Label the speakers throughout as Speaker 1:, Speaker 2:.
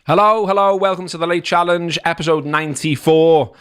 Speaker 1: Hello, welcome to the Late Challenge, episode 94.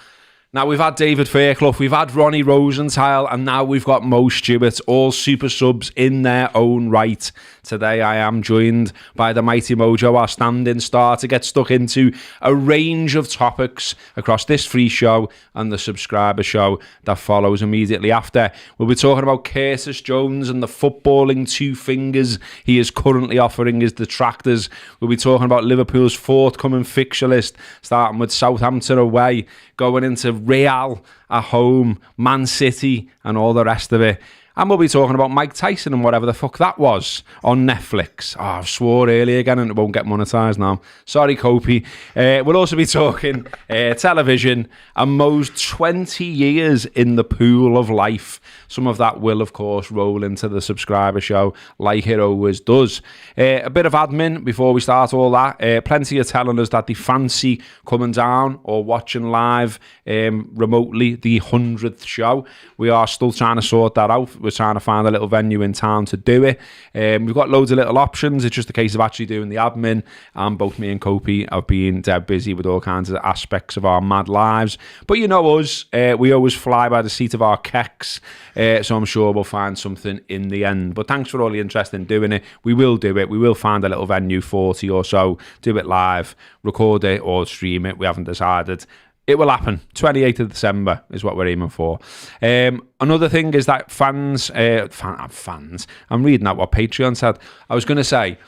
Speaker 1: Now, we've had David Fairclough, we've had Ronnie Rosenthal, and now we've got Mo Stewart, all super subs in their own right. Today, I am joined by the mighty Mojo, our standing star, to get stuck into a range of topics across this free show and the subscriber show that follows immediately after. We'll be talking about Curtis Jones and the footballing two fingers he is currently offering his detractors. We'll be talking about Liverpool's forthcoming fixture list, starting with Southampton away, going into Real at home, Man City, and all the rest of it. And we'll be talking about Mike Tyson and whatever the fuck that was on Netflix. Oh, I swore earlier again and it won't get monetized now. Sorry, Copy. We'll also be talking television and Mo's 20 years in the pool of life. Some of that will, of course, roll into the subscriber show like it always does. A bit of admin before we start all that. Plenty are telling us that they fancy coming down or watching live remotely the 100th show. We are still trying to sort that out. We're trying to find a little venue in town to do it. We've got loads of little options. It's just a case of actually doing the admin. And both me and Copy have been dead busy with all kinds of aspects of our mad lives. But you know us, we always fly by the seat of our kecks. So I'm sure we'll find something in the end. But thanks for all the interest in doing it. We will do it. We will find a little venue, 40 or so, do it live, record it or stream it. We haven't decided. It will happen. 28th of December is what we're aiming for. Another thing is that fans, I'm reading out what Patreon said. I was going to say,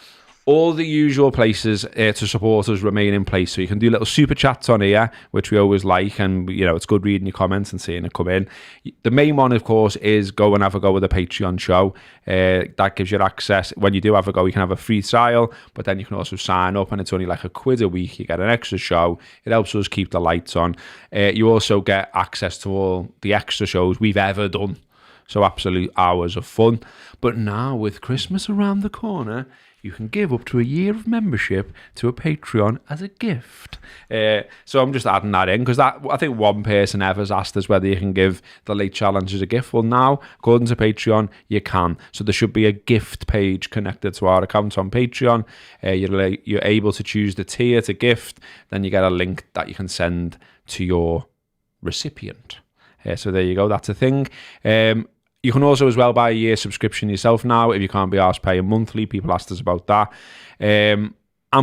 Speaker 1: all the usual places to support us remain in place. So you can do little super chats on here, which we always like. And, you know, it's good reading your comments and seeing it come in. The main one, of course, is go and have a go with the Patreon show. That gives you access. When you do have a go, you can have a free trial. But then you can also sign up and it's only like £1 a week. You get an extra show. It helps us keep the lights on. You also get access to all the extra shows we've ever done. So absolute hours of fun. But now with Christmas around the corner, you can give up to a year of membership to a Patreon as a gift. So I'm just adding that in because I think one person ever's asked us whether you can give the Late Challenge as a gift. Well, now, according to Patreon, you can. So there should be a gift page connected to our account on Patreon. You're able to choose the tier to gift. Then you get a link that you can send to your recipient. So there you go. That's a thing. You can also as well buy a year subscription yourself now if you can't be asked paying monthly. People asked us about that. And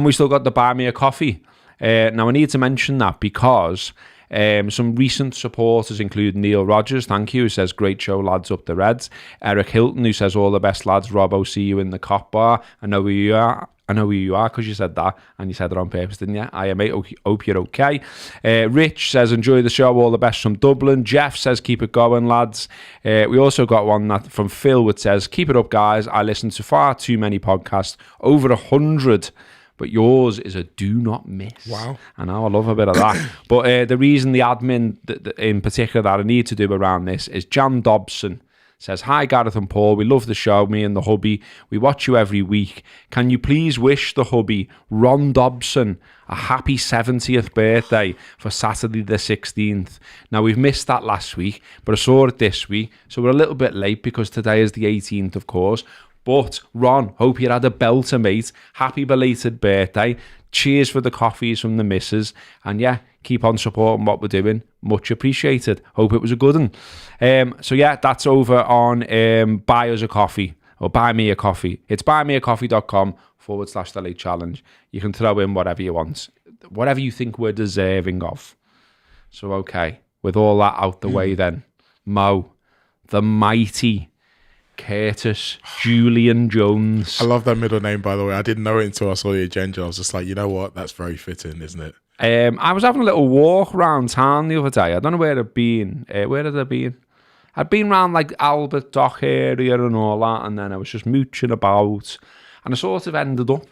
Speaker 1: we still got the Buy Me a Coffee. Now, I need to mention that because some recent supporters include Neil Rogers, thank you, who says, great show, lads, up the Reds. Eric Hilton, who says, all the best, lads. Robbo, see you in the cop bar. I know who you are. I know who you are because you said that and you said it on purpose, didn't you? I am, mate. Hope you're okay. Rich says, enjoy the show. All the best from Dublin. Jeff says, keep it going, lads. We also got one that from Phil, which says, keep it up, guys. I listen to far too many podcasts, over 100. But yours is a do not miss. Wow. I know, I love a bit of that. But the reason the admin in particular that I need to do around this is Jan Dobson says, hi, Gareth and Paul. We love the show, me and the hubby. We watch you every week. Can you please wish the hubby, Ron Dobson, a happy 70th birthday for Saturday the 16th. Now, we've missed that last week, but I saw it this week. So we're a little bit late because today is the 18th, of course. But, Ron, hope you had a belter, mate. Happy belated birthday. Cheers for the coffees from the missus. And yeah, keep on supporting what we're doing. Much appreciated. Hope it was a good one. So yeah, that's over on Buy Us a Coffee or Buy Me a Coffee. It's buymeacoffee.com/The Late Challenge. You can throw in whatever you want. Whatever you think we're deserving of. So okay, with all that out the way then, Mo, the mighty Curtis Julian Jones.
Speaker 2: I love that middle name, by the way. I didn't know it until I saw the agenda. I was just like, you know what? That's very fitting, isn't it?
Speaker 1: I was having a little walk around town the other day. I don't know where I'd been. Where had I been? I'd been around like Albert Dock area and all that, and then I was just mooching about, and I sort of ended up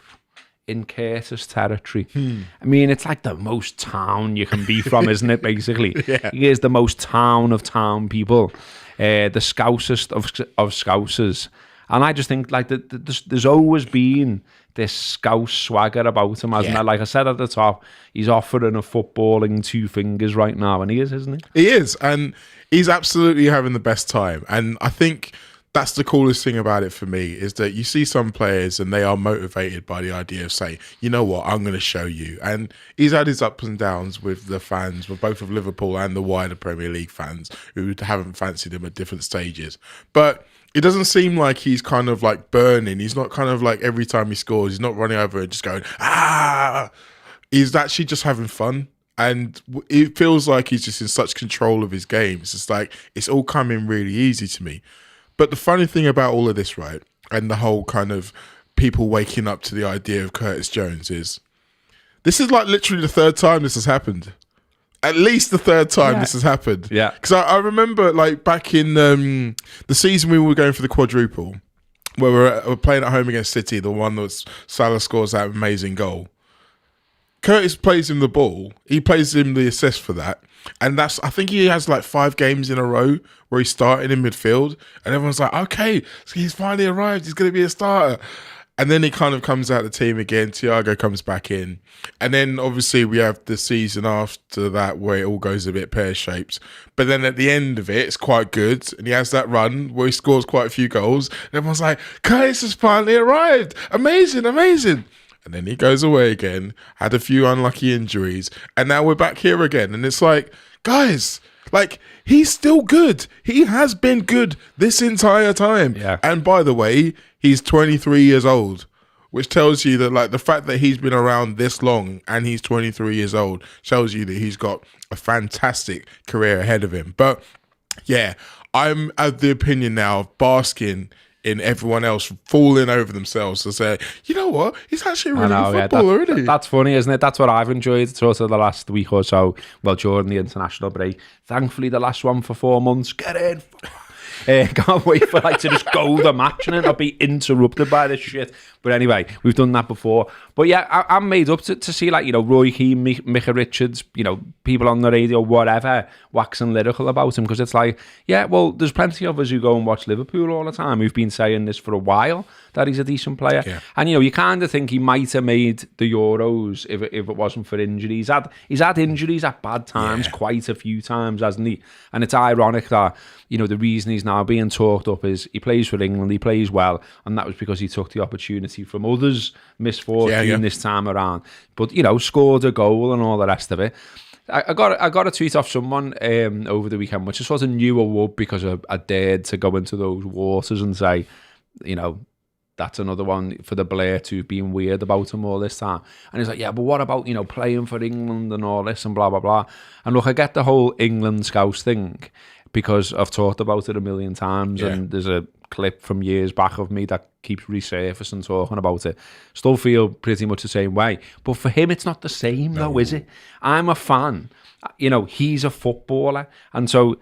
Speaker 1: in Curtis territory. I mean, it's like the most town you can be from, isn't it, basically?
Speaker 2: Yeah.
Speaker 1: He is the most town of town people. The Scousest of Scousers. And I just think like there's always been this Scouse swagger about him, hasn't there? Like I said at the top, he's offering a footballing two fingers right now, and he is, isn't he?
Speaker 2: He is, and he's absolutely having the best time. And I think that's the coolest thing about it for me, is that you see some players and they are motivated by the idea of saying, you know what, I'm going to show you. And he's had his ups and downs with the fans, with both of Liverpool and the wider Premier League fans who haven't fancied him at different stages. But it doesn't seem like he's kind of like burning. He's not kind of like every time he scores, he's not running over and just going, ah. He's actually just having fun. And it feels like he's just in such control of his game. It's just like, it's all coming really easy to me. But the funny thing about all of this, right, and the whole kind of people waking up to the idea of Curtis Jones is, this is like literally the third time this has happened. At least the third time this has happened.
Speaker 1: Yeah.
Speaker 2: Because I remember like back in the season we were going for the quadruple, where we're playing at home against City, the one that Salah scores that amazing goal. Curtis plays him the ball. He plays him the assist for that. And I think he has like 5 games in a row where he started in midfield. And everyone's like, okay, so he's finally arrived. He's going to be a starter. And then he kind of comes out of the team again. Thiago comes back in. And then obviously we have the season after that where it all goes a bit pear-shaped. But then at the end of it, it's quite good. And he has that run where he scores quite a few goals. And everyone's like, Curtis has finally arrived. Amazing, amazing. And then he goes away again, had a few unlucky injuries, and now we're back here again. And it's like, guys, like, he's still good. He has been good this entire time.
Speaker 1: Yeah.
Speaker 2: And by the way, he's 23 years old, which tells you that, like, the fact that he's been around this long and he's 23 years old shows you that he's got a fantastic career ahead of him. But, yeah, I'm of the opinion now of basking in everyone else falling over themselves to say, you know what, he's actually a really good footballer, isn't he?
Speaker 1: That's funny, isn't it? That's what I've enjoyed sort of the last week or so, well, during the international break. Thankfully, the last one for 4 months. Get in. Can't wait for like to just go the match and not be interrupted by this shit. But anyway, we've done that before. But yeah, I'm made up to see like, you know, Roy Keane, Micah Richards, you know, people on the radio, whatever, waxing lyrical about him, because it's like, yeah, well, there's plenty of us who go and watch Liverpool all the time who've been saying this for a while, that he's a decent player. Yeah. And, you know, you kind of think he might have made the Euros if it wasn't for injuries. He's had injuries at bad times quite a few times, hasn't he? And it's ironic that, you know, the reason he's now being talked up is he plays for England, he plays well, and that was because he took the opportunity from others' misfortune this time around. But, you know, scored a goal and all the rest of it. I got a tweet off someone over the weekend, which I sort of knew I would, because I dared to go into those waters and say, you know, that's another one for the blurt who've been weird about him all this time. And he's like, yeah, but what about, you know, playing for England and all this and blah, blah, blah. And look, I get the whole England Scouse thing, because I've talked about it a million times, and there's a clip from years back of me that keeps resurfacing talking about it. Still feel pretty much the same way. But for him, it's not the same though, is it? I'm a fan. You know, he's a footballer. And so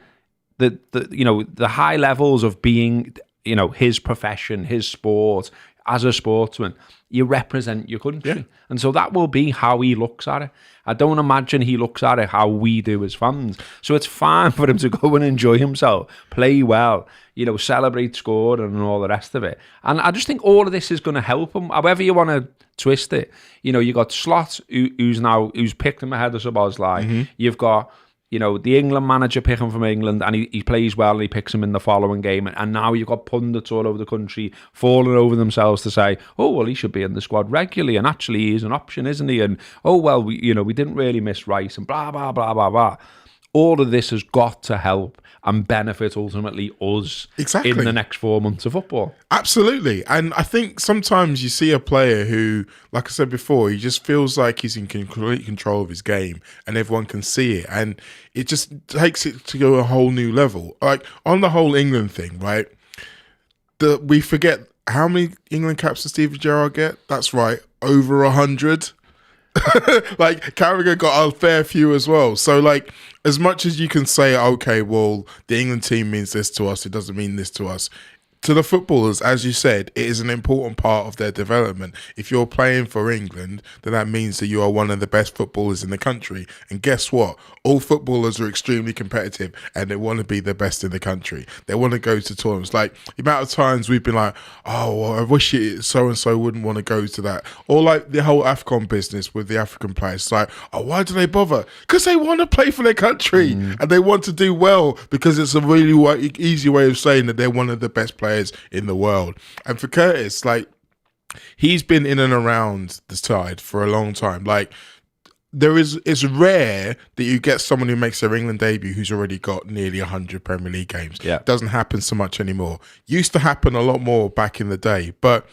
Speaker 1: the you know, the high levels of being, you know, his profession, his sport, as a sportsman, you represent your country. Yeah. And so that will be how he looks at it. I don't imagine he looks at it how we do as fans. So it's fine for him to go and enjoy himself, play well, you know, celebrate score and all the rest of it. And I just think all of this is going to help him, however you want to twist it. You know, you got Slot, who's picked him ahead of Szoboszlai. Mm-hmm. You've got, you know, the England manager picking from England, and he plays well and he picks him in the following game. And now you've got pundits all over the country falling over themselves to say, oh, well, he should be in the squad regularly. And actually, he's an option, isn't he? And, oh, well, we didn't really miss Rice and blah, blah, blah, blah, blah. All of this has got to help and benefit ultimately us in the next 4 months of football.
Speaker 2: Absolutely. And I think sometimes you see a player who, like I said before, he just feels like he's in complete control of his game and everyone can see it. And it just takes it to go a whole new level. Like on the whole England thing, right? We forget how many England caps does Steven Gerrard get? That's right, over 100. Like Carragher got a fair few as well. So like, as much as you can say, okay, well, the England team means this to us, it doesn't mean this to us. To the footballers, as you said, it is an important part of their development. If you're playing for England, then that means that you are one of the best footballers in the country. And guess what? All footballers are extremely competitive and they want to be the best in the country. They want to go to tournaments. Like, the amount of times we've been like, oh, well, I wish so-and-so wouldn't want to go to that. Or like the whole AFCON business with the African players. It's like, oh, why do they bother? Because they want to play for their country and they want to do well, because it's a really easy way of saying that they're one of the best players players in the world. And for Curtis, like, he's been in and around the side for a long time. Like, it's rare that you get someone who makes their England debut who's already got nearly 100 Premier League games.
Speaker 1: Yeah.
Speaker 2: It doesn't happen so much anymore. Used to happen a lot more back in the day. But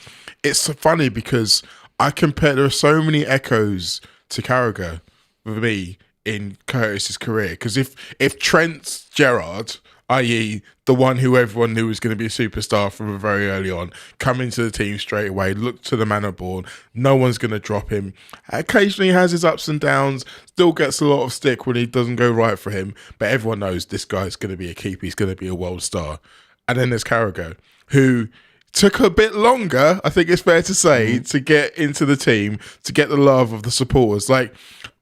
Speaker 2: it's funny because there are so many echoes to Carragher for me in Curtis's career. Because if Trent Gerrard, i.e. the one who everyone knew was going to be a superstar from very early on, come into the team straight away, look to the manor born, no one's going to drop him. Occasionally has his ups and downs, still gets a lot of stick when he doesn't go right for him, but everyone knows this guy's going to be a keeper, he's going to be a world star. And then there's Carragher, who took a bit longer, I think it's fair to say, to get into the team, to get the love of the supporters. Like,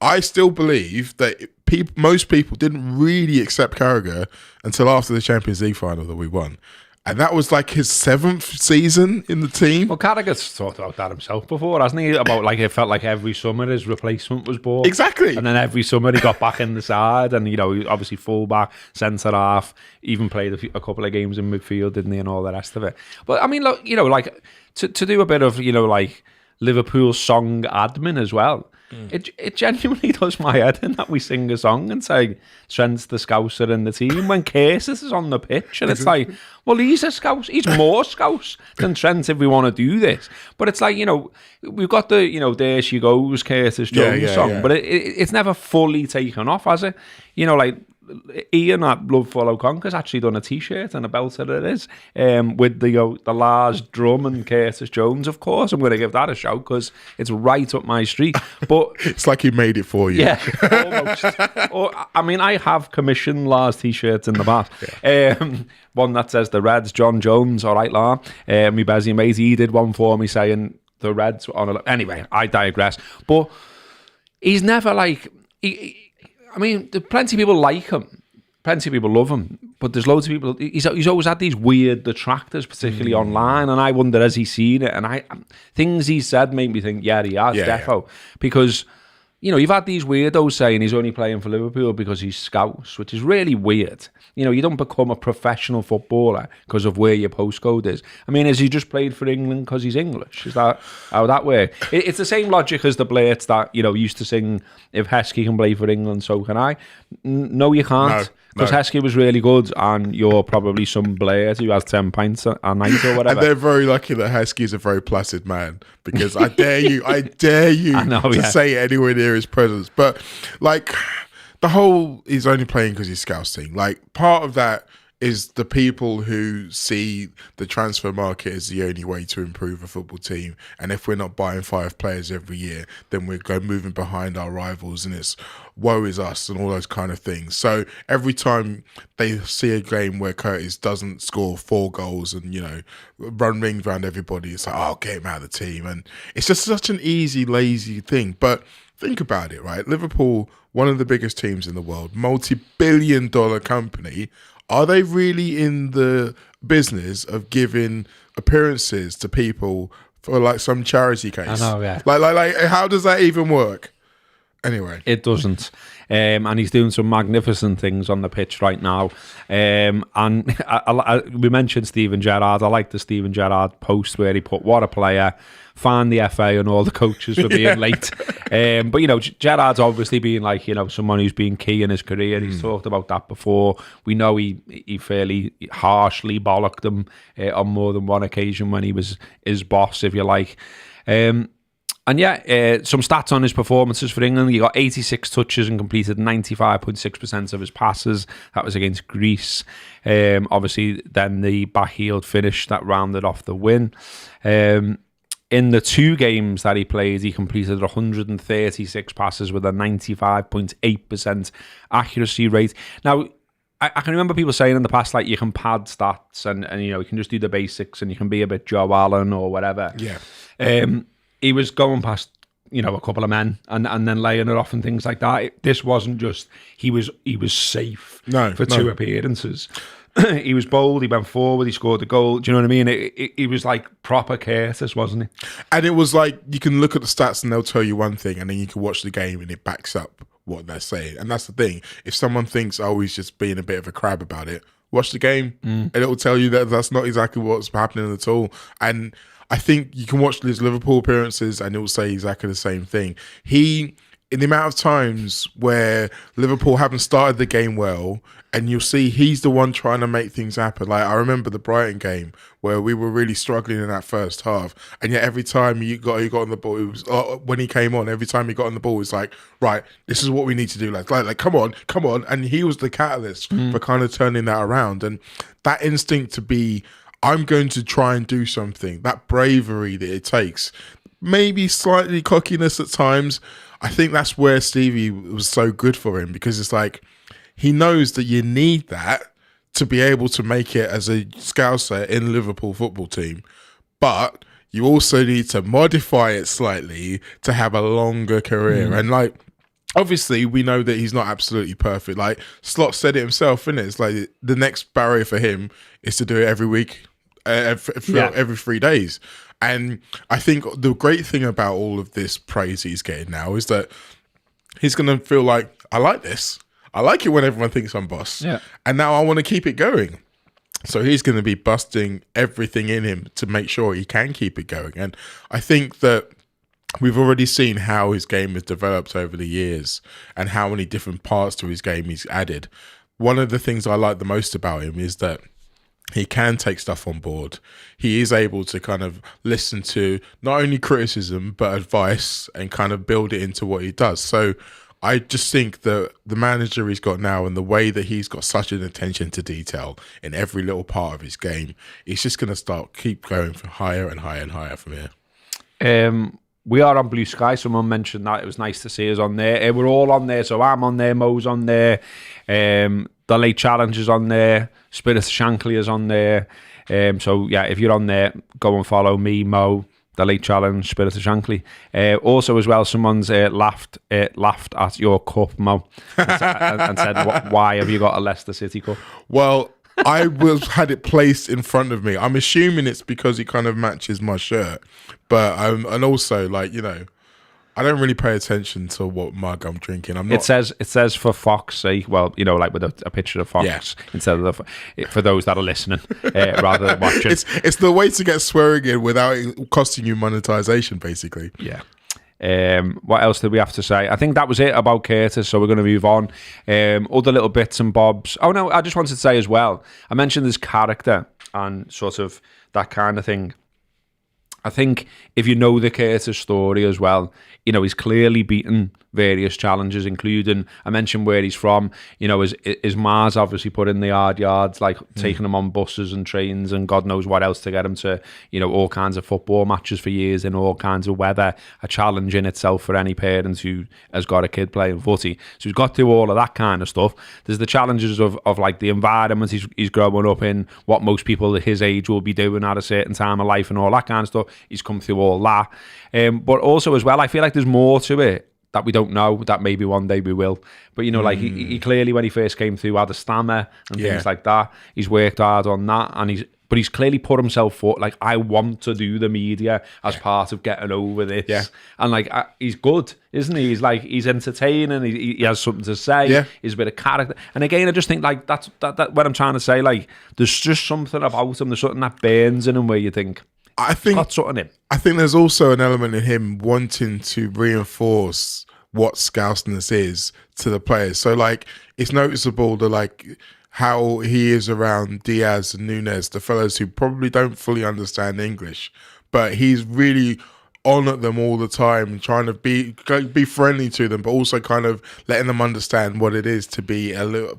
Speaker 2: I still believe that most people didn't really accept Carragher until after the Champions League final that we won. And that was like his 7th season in the team.
Speaker 1: Well, Carragher's talked about that himself before, hasn't he? About, like, it felt like every summer his replacement was bought.
Speaker 2: Exactly.
Speaker 1: And then every summer he got back in the side, and, obviously full-back, centre-half, even played a couple of games in midfield, didn't he, and all the rest of it. But, I mean, look, like, to do a bit of, like, Liverpool song admin as well, it genuinely does my head in that we sing a song and say Trent's the Scouser in the team when Curtis is on the pitch, and it's like, well, he's a Scouse, he's more Scouse than Trent if we want to do this. But it's like, we've got the there she goes Curtis Jones song, but it's never fully taken off, has it? Like, Ian at Love Follow Conquer's actually done a t-shirt and a belter it is, with the Lars drum and Curtis Jones. Of course I'm going to give that a shout because it's right up my street. But
Speaker 2: it's like he made it for you.
Speaker 1: Yeah, almost. I mean, I have commissioned Lars t-shirts in the past. One that says the Reds, John Jones, all right, Lar. Me Bezzy mate, he did one for me saying the Reds on a... Anyway, I digress. But he's never like... I mean, plenty of people like him. Plenty of people love him. But there's loads of people... He's always had these weird detractors, particularly online. And I wonder, has he seen it? And things he said made me think, yeah, he has, defo. Yeah. Because, you've had these weirdos saying he's only playing for Liverpool because he's Scouse, which is really weird. You don't become a professional footballer because of where your postcode is. I mean, has he just played for England because he's English? Is that how that works? It's the same logic as the blurts that, used to sing, if Heskey can play for England, so can I. No, you can't. Because Heskey was really good and you're probably some blurt who has 10 pints a night or whatever.
Speaker 2: And they're very lucky that Heskey is a very placid man, because I dare you to say it anywhere near his presence. But, like... the whole he's only playing because he's Scouse thing. Like, part of that is the people who see the transfer market as the only way to improve a football team. And if we're not buying 5 players every year, then we're moving behind our rivals, and it's woe is us and all those kind of things. So every time they see a game where Curtis doesn't score 4 goals and, run rings around everybody, it's like, oh, get him out of the team. And it's just such an easy, lazy thing. But think about it, right? Liverpool, one of the biggest teams in the world, multi-billion-dollar company. Are they really in the business of giving appearances to people for like some charity case?
Speaker 1: I know, yeah.
Speaker 2: Like, how does that even work? Anyway,
Speaker 1: it doesn't. And he's doing some magnificent things on the pitch right now. And we mentioned Steven Gerrard. I like the Steven Gerrard post where he put, what a player, fan the FA and all the coaches for being late. But, Gerrard's obviously been like, someone who's been key in his career. He's talked about that before. We know he fairly harshly bollocked him on more than one occasion when he was his boss, if you like. And some stats on his performances for England. He got 86 touches and completed 95.6% of his passes. That was against Greece. Obviously, then the back-heeled finish that rounded off the win. In the 2 games that he played, he completed 136 passes with a 95.8% accuracy rate. Now, I can remember people saying in the past, like, you can pad stats and you can just do the basics and you can be a bit Joe Allen or whatever.
Speaker 2: Yeah.
Speaker 1: He was going past, a couple of men and then laying it off and things like that. This wasn't just, he was safe for 2 appearances. He was bold, he went forward, he scored the goal. Do you know what I mean? It was like proper Curtis, wasn't it?
Speaker 2: And it was like, you can look at the stats and they'll tell you one thing, and then you can watch the game and it backs up what they're saying. And that's the thing. If someone thinks, oh, he's just being a bit of a crab about it, watch the game, and it will tell you that that's not exactly what's happening at all. And I think you can watch his Liverpool appearances and it will say exactly the same thing. In the amount of times where Liverpool haven't started the game well, and you'll see he's the one trying to make things happen. Like, I remember the Brighton game where we were really struggling in that first half, and yet every time he got on the ball, it was when he came on. Every time he got on the ball, it was like, right, this is what we need to do. Like come on, and he was the catalyst for kind of turning that around. And that instinct to be, I'm going to try and do something. That bravery that it takes, maybe slightly cockiness at times. I think that's where Stevie was so good for him, because it's like he knows that you need that to be able to make it as a Scouser in the Liverpool football team. But you also need to modify it slightly to have a longer career. And like, obviously, we know that he's not absolutely perfect. Like, Slot said it himself, innit? It's like the next barrier for him is to do it every week, every 3 days. And I think the great thing about all of this praise he's getting now is that he's going to feel like, I like this. I like it when everyone thinks I'm boss. Yeah. And now I want to keep it going. So he's going to be busting everything in him to make sure he can keep it going. And I think that we've already seen how his game has developed over the years and how many different parts to his game he's added. One of the things I like the most about him is that he can take stuff on board. He is able to kind of listen to not only criticism, but advice, and kind of build it into what he does. So I just think that the manager he's got now and the way that he's got such an attention to detail in every little part of his game, he's just going to keep going for higher and higher and higher from here.
Speaker 1: We are on Blue Sky. Someone mentioned that. It was nice to see us on there. We're all on there. So I'm on there. Mo's on there. The Late Challenge is on there. Spirit of Shankly is on there. So yeah, if you're on there, go and follow me, Mo, The Late Challenge, Spirit of Shankly. Also as well, someone's laughed at your cup, Mo, and said, why have you got a Leicester City cup?
Speaker 2: Well, I had it placed in front of me. I'm assuming it's because it kind of matches my shirt, but and also, like, you know, I don't really pay attention to what mug I'm drinking. I'm not. It
Speaker 1: says for Fox, well, you know, like with a picture of Fox instead of for those that are listening rather than watching.
Speaker 2: It's the way to get swearing in without it costing you monetization, basically.
Speaker 1: Yeah. What else did we have to say? I think that was it about Curtis, so we're going to move on. Other little bits and bobs. Oh no, I just wanted to say as well, I mentioned his character and sort of that kind of thing. I think if you know the Curtis story as well, you know, he's clearly beaten various challenges, including, I mentioned where he's from, you know, his Mars obviously put in the hard yards, like taking him on buses and trains and God knows what else to get him to, you know, all kinds of football matches for years in all kinds of weather, a challenge in itself for any parent who has got a kid playing footy. So he's got through all of that kind of stuff. There's the challenges of like the environment he's growing up in, what most people his age will be doing at a certain time of life and all that kind of stuff. He's come through all that. But also as well, I feel like there's more to it that we don't know, that maybe one day we will. But, you know, like he clearly, when he first came through, had a stammer and things like that. He's worked hard on that, and he's clearly put himself forward. Like, I want to do the media as part of getting over this. Yeah. And like, he's good, isn't he? He's entertaining. He has something to say. Yeah. He's a bit of character. And again, I just think like that's what I'm trying to say. Like, there's just something about him. There's something that burns in him where you think, I think
Speaker 2: there's also an element in him wanting to reinforce what Scouseness is to the players. So like, it's noticeable that like how he is around Diaz and Nunes, the fellas who probably don't fully understand English, but he's really on at them all the time, trying to be friendly to them, but also kind of letting them understand what it is to be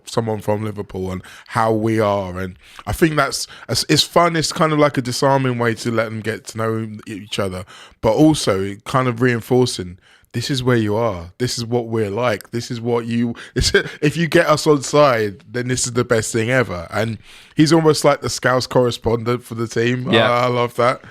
Speaker 2: someone from Liverpool and how we are. And I think it's fun. It's kind of like a disarming way to let them get to know each other, but also kind of reinforcing, this is where you are. This is what we're like. This is what if you get us on side, then this is the best thing ever. And he's almost like the Scouts correspondent for the team. Yeah. I love that.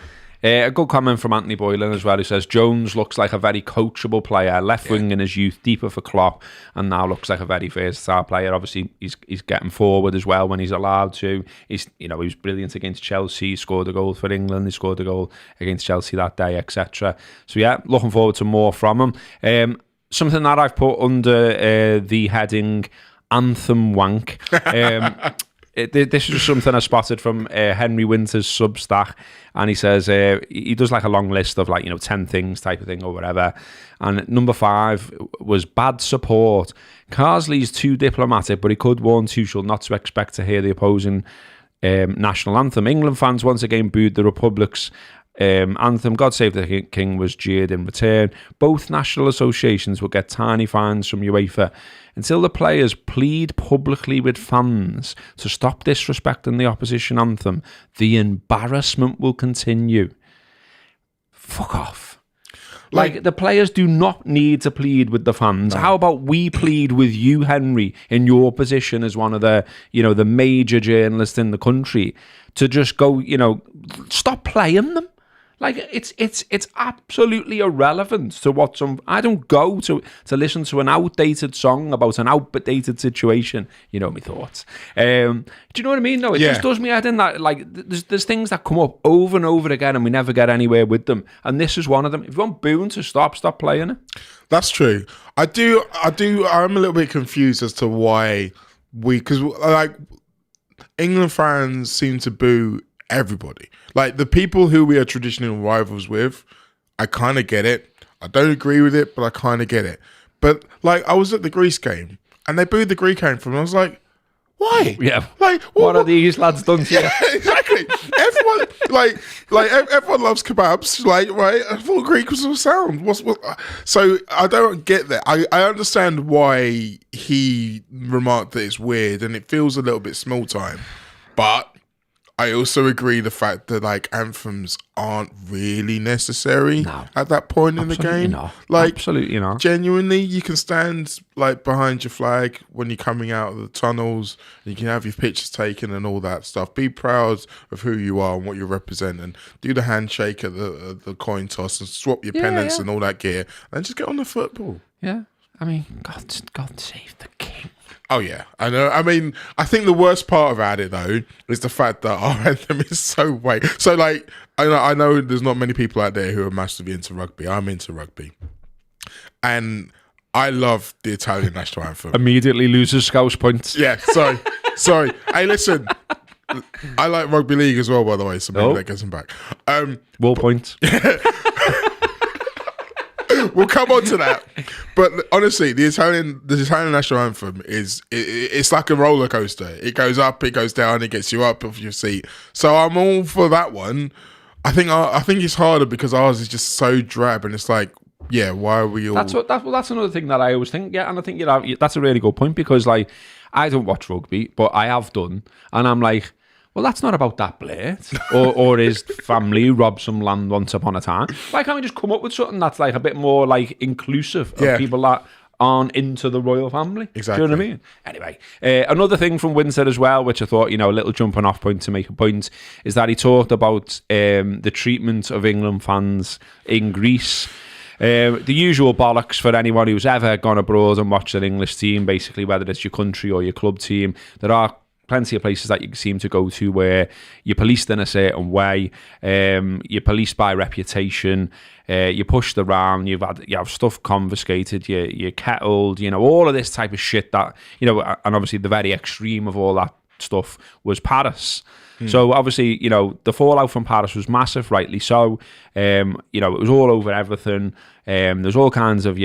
Speaker 1: A good comment from Anthony Boylan as well, who says Jones looks like a very coachable player, left wing in his youth, deeper for Klopp, and now looks like a very versatile player. Obviously, he's getting forward as well when he's allowed to. He was brilliant against Chelsea. He scored a goal for England. He scored a goal against Chelsea that day, etc. So yeah, looking forward to more from him. Something that I've put under the heading Anthem wank. this is something I spotted from Henry Winter's Substack, and he says he does like a long list of 10 things type of thing or whatever, and number 5 was bad support. Carsley's too diplomatic, but he could warn Tuchel not to expect to hear the opposing national anthem. England fans once again booed the Republic's anthem. God Save the King was jeered in return. Both national associations will get tiny fines from UEFA until the players plead publicly with fans to stop disrespecting the opposition anthem. The embarrassment will continue. Fuck off. Like, the players do not need to plead with the fans. No. How about we plead with you, Henry, in your position as one of the, the major journalists in the country, to just go, stop playing them. Like, it's absolutely irrelevant to what I don't go to listen to an outdated song about an outdated situation. You know my thoughts. Do you know what I mean? No, it just does me head in that, like, there's things that come up over and over again and we never get anywhere with them. And this is one of them. If you want Boone to stop playing it.
Speaker 2: That's true. I'm a little bit confused as to why because England fans seem to boo everybody. Like, the people who we are traditional rivals with, I kind of get it. I don't agree with it, but I kind of get it. But, I was at the Greece game, and they booed the Greek anthem, and I was like, why?
Speaker 1: Yeah. Like, what are these lads done to you?
Speaker 2: Yeah, exactly. Everyone, everyone loves kebabs, right? I thought Greek was all sound. So I don't get that. I understand why he remarked that it's weird, and it feels a little bit small time, but I also agree the fact that anthems aren't really necessary at that point in the game.
Speaker 1: Not. Absolutely not.
Speaker 2: Genuinely, you can stand behind your flag when you're coming out of the tunnels. You can have your pictures taken and all that stuff. Be proud of who you are and what you represent, and do the handshake at the coin toss and swap your pennants and all that gear, and just get on the football.
Speaker 1: Yeah, I mean, God save the king.
Speaker 2: Oh, yeah, I know. I mean, I think the worst part about it, though, is the fact that our anthem is so white. So, I know there's not many people out there who are massively into rugby. I'm into rugby. And I love the Italian national anthem.
Speaker 1: Immediately loses Scouse points.
Speaker 2: Yeah, sorry. Hey, listen, I like rugby league as well, by the way, so maybe that gets them back.
Speaker 1: Wall points.
Speaker 2: We'll come on to that, but honestly, the Italian national anthem it's like a roller coaster. It goes up, it goes down, it gets you up off your seat. So I'm all for that one. I think it's harder because ours is just so drab, and it's like, yeah, why are we all?
Speaker 1: That's another thing that I always think. Yeah, and I think that's a really good point, because I don't watch rugby, but I have done, and I'm like, well, that's not about that blurt or his family who robbed some land once upon a time. Why can't we just come up with something that's a bit more inclusive of people that aren't into the royal family?
Speaker 2: Exactly.
Speaker 1: Do you know what I mean? Anyway, another thing from Windsor as well, which I thought, a little jumping off point to make a point, is that he talked about the treatment of England fans in Greece. The usual bollocks for anyone who's ever gone abroad and watched an English team, basically, whether it's your country or your club team. There are plenty of places that you seem to go to where you're policed in a certain way, you're policed by reputation, you're pushed around, you have stuff confiscated, you're kettled, all of this type of shit that, and obviously the very extreme of all that stuff was Paris. So obviously, the fallout from Paris was massive, rightly so. It was all over everything. There's all kinds of,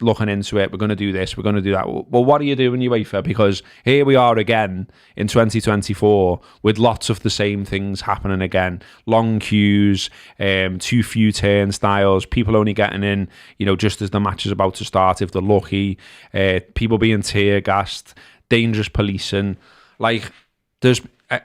Speaker 1: looking into it, we're going to do this, we're going to do that. Well, what are you doing, UEFA? Because here we are again in 2024 with lots of the same things happening again. Long queues, too few turnstiles, people only getting in, just as the match is about to start if they're lucky, people being tear gassed, dangerous policing. There's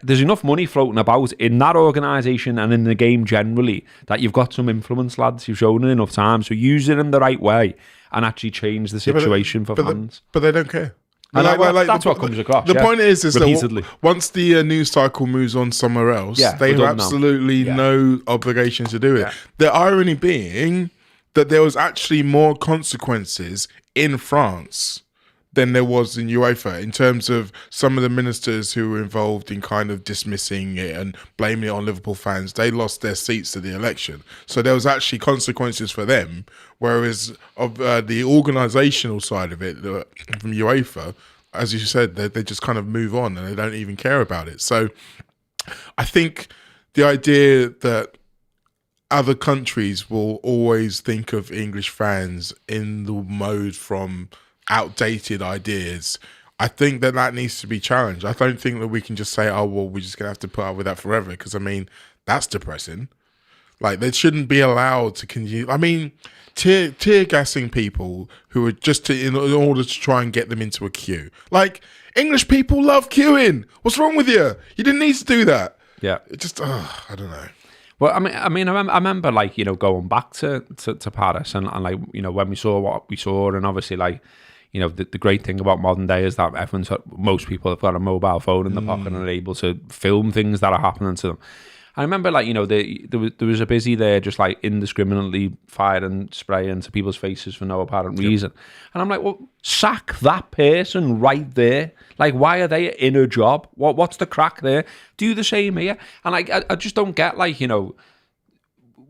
Speaker 1: enough money floating about in that organisation and in the game generally that you've got some influence, lads. You've shown it enough time, so use it in the right way and actually change the situation for fans.
Speaker 2: But they don't care.
Speaker 1: And that's what comes across.
Speaker 2: The point is
Speaker 1: repeatedly.
Speaker 2: That once the news cycle moves on somewhere else, they have absolutely no obligation to do it. Yeah. The irony being that there was actually more consequences in France than there was in UEFA in terms of some of the ministers who were involved in kind of dismissing it and blaming it on Liverpool fans. They lost their seats to the election. So there was actually consequences for them, whereas of the organisational side of it from UEFA, as you said, they just kind of move on and they don't even care about it. So I think the idea that other countries will always think of English fans in the mode from outdated ideas, I think that needs to be challenged. I don't think that we can just say, oh, well, we're just going to have to put up with that forever, because, I mean, that's depressing. Like, they shouldn't be allowed to continue. I mean, tear gassing people who are just in order to try and get them into a queue. Like, English people love queuing. What's wrong with you? You didn't need to do that.
Speaker 1: Yeah.
Speaker 2: It just, I don't know.
Speaker 1: Well, I remember like, you know, going back to Paris and like, you know, when we saw what we saw, and obviously like, you know, the great thing about modern day is that most people have got a mobile phone in the pocket and are able to film things that are happening to them. I remember, like, you know, there was a busy there just like indiscriminately firing spray into people's faces for no apparent reason. And I'm like, well, sack that person right there. Like, why are they in a job? What's the crack there? Do the same here. And like, I just don't get, like, you know,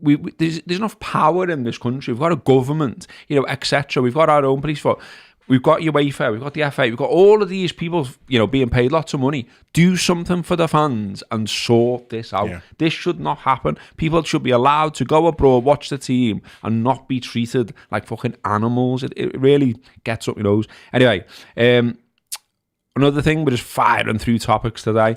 Speaker 1: there's enough power in this country. We've got a government, you know, etc. We've got our own police force. We've got UEFA, we've got the FA, we've got all of these people, you know, being paid lots of money. Do something for the fans and sort this out. Yeah. This should not happen. People should be allowed to go abroad, watch the team, and not be treated like fucking animals. It really gets up your nose. Anyway, another thing, we're just firing through topics today,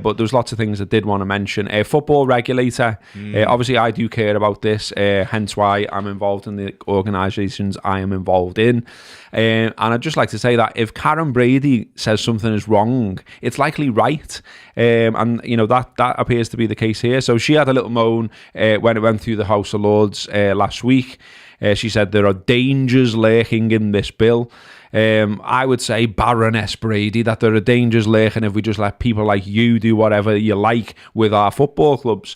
Speaker 1: but there's lots of things I did want to mention. Football Regulator, obviously I do care about this, hence why I'm involved in the organisations I am involved in. And I'd just like to say that if Karen Brady says something is wrong, it's likely right. And, you know, that appears to be the case here. So she had a little moan when it went through the House of Lords last week. She said there are dangers lurking in this bill. I would say, Baroness Brady, that there are dangers lurking if we just let people like you do whatever you like with our football clubs.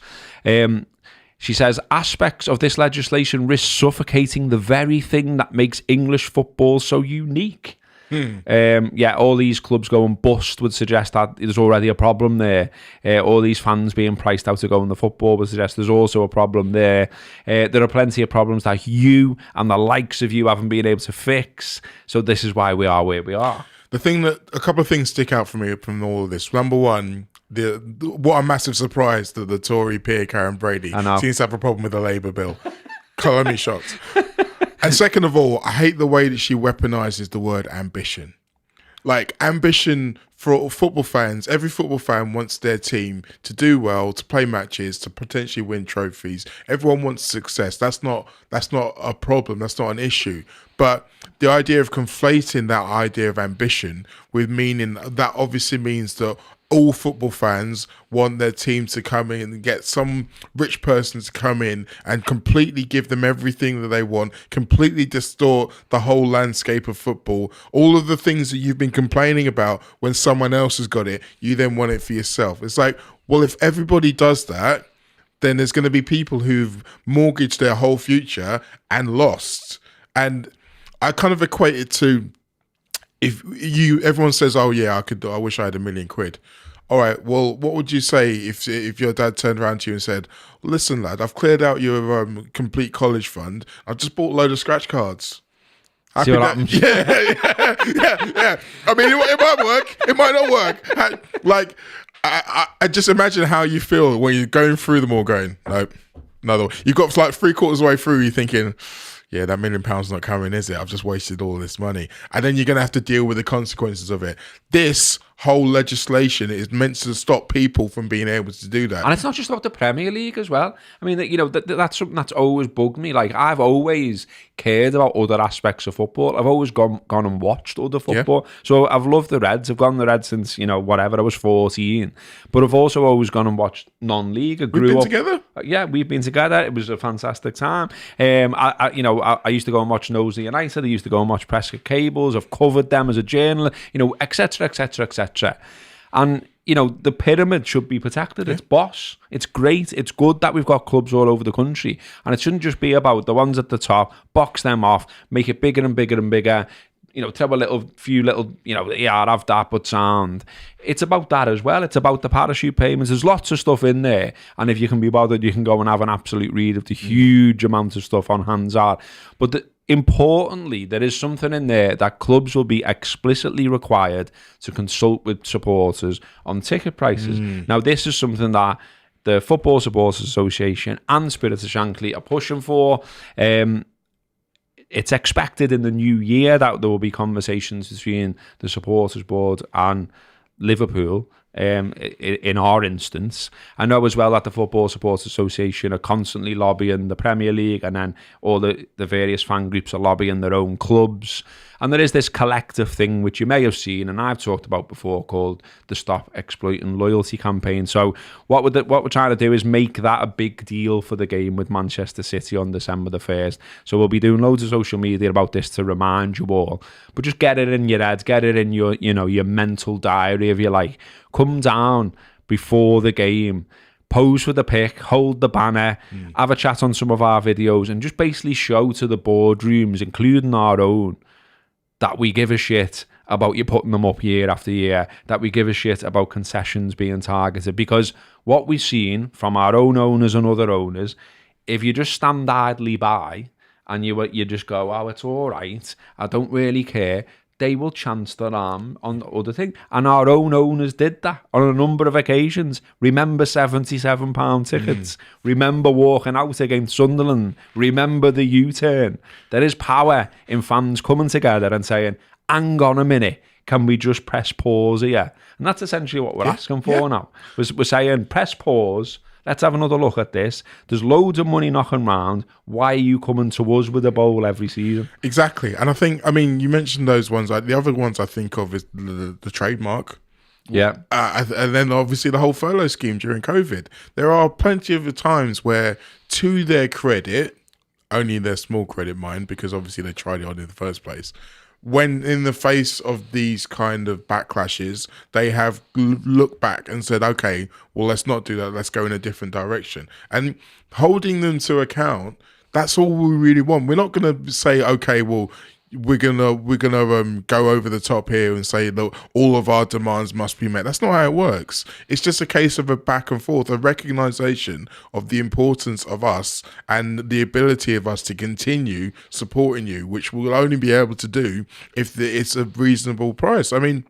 Speaker 1: She says aspects of this legislation risk suffocating the very thing that makes English football so unique. All these clubs going bust would suggest that there's already a problem there. All these fans being priced out to go in the football would suggest there's also a problem there. There are plenty of problems that you and the likes of you haven't been able to fix. So this is why we are where we are.
Speaker 2: A couple of things stick out for me from all of this. Number one, what a massive surprise that the Tory peer Karen Brady seems to have a problem with the Labour bill. Colour me shocked. And second of all, I hate the way that she weaponizes the word ambition. Like, ambition for football fans, every football fan wants their team to do well, to play matches, to potentially win trophies. Everyone wants success. That's not a problem. That's not an issue. But the idea of conflating that idea of ambition with meaning, that obviously means that all football fans want their team to come in and get some rich person to come in and completely give them everything that they want, completely distort the whole landscape of football. All of the things that you've been complaining about when someone else has got it, you then want it for yourself. It's like, well, if everybody does that, then there's going to be people who've mortgaged their whole future and lost. And I kind of equate it to, everyone says, oh yeah, I wish I had £1 million. All right, well, what would you say if your dad turned around to you and said, listen, lad, I've cleared out your complete college fund. I've just bought a load of scratch cards.
Speaker 1: See what happens?
Speaker 2: Yeah. I mean, it might work. It might not work. Like, I just imagine how you feel when you're going through them all going, nope, another one. You've got like 3/4 of the way through, you're thinking, yeah, that £1 million not coming, is it? I've just wasted all this money. And then you're going to have to deal with the consequences of it. This whole legislation is meant to stop people from being able to do that.
Speaker 1: And it's not just about the Premier League as well. I mean, you know, that's something that's always bugged me. Like, I've always cared about other aspects of football. I've always gone and watched other football. Yeah. So I've loved the Reds. I've gone the Reds since, you know, whatever, I was 14. But I've also always gone and watched non-league.
Speaker 2: We've been together?
Speaker 1: Yeah, we've been together. It was a fantastic time. I used to go and watch Nosey United. I used to go and watch Prescott Cables. I've covered them as a journalist, you know, etc., etc., etc. And, you know, the pyramid should be protected. It's boss. It's great. It's good that we've got clubs all over the country. And it shouldn't just be about the ones at the top, box them off, make it bigger and bigger and bigger, you know, throw a few little, you know, yeah, I'd have that, but sound. It's about that as well. It's about the parachute payments. There's lots of stuff in there. And if you can be bothered, you can go and have an absolute read of the huge amount of stuff on Hansard. But importantly, there is something in there that clubs will be explicitly required to consult with supporters on ticket prices. Now, this is something that the Football Supporters Association and Spirit of Shankly are pushing for. It's expected in the new year that there will be conversations between the Supporters Board and Liverpool. In our instance, I know as well that the Football Supporters Association are constantly lobbying the Premier League, and then all the various fan groups are lobbying their own clubs. And there is this collective thing which you may have seen, and I've talked about before, called the Stop Exploiting Loyalty campaign. So what we're trying to do is make that a big deal for the game with Manchester City on December the 1st. So we'll be doing loads of social media about this to remind you all. But just get it in your head, get it in your, your mental diary, if you like. Come down before the game, pose for the pic, hold the banner, have a chat on some of our videos, and just basically show to the boardrooms, including our own, that we give a shit about you putting them up year after year, that we give a shit about concessions being targeted. Because what we've seen from our own owners and other owners, if you just stand idly by and you just go, oh, it's all right, I don't really care, they will chance their arm on the other thing. And our own owners did that on a number of occasions. Remember £77 tickets. Remember walking out against Sunderland. Remember the U-turn. There is power in fans coming together and saying, hang on a minute, can we just press pause here? And that's essentially what we're asking for now. We're saying, press pause. Let's have another look at this. There's loads of money knocking around. Why are you coming to us with a bowl every season?
Speaker 2: Exactly. And I mean, you mentioned those ones. Like, the other ones I think of is the trademark.
Speaker 1: Yeah.
Speaker 2: And then obviously the whole furlough scheme during COVID. There are plenty of times where, to their credit, only their small credit mind, because obviously they tried it on in the first place, when in the face of these kind of backlashes, they have looked back and said, okay, well, let's not do that. Let's go in a different direction. And holding them to account, that's all we really want. We're not going to say, okay, well, we're gonna go over the top here and say that all of our demands must be met. That's not how it works. It's just a case of a back and forth, a recognition of the importance of us and the ability of us to continue supporting you, which we'll only be able to do if it's a reasonable price. I mean,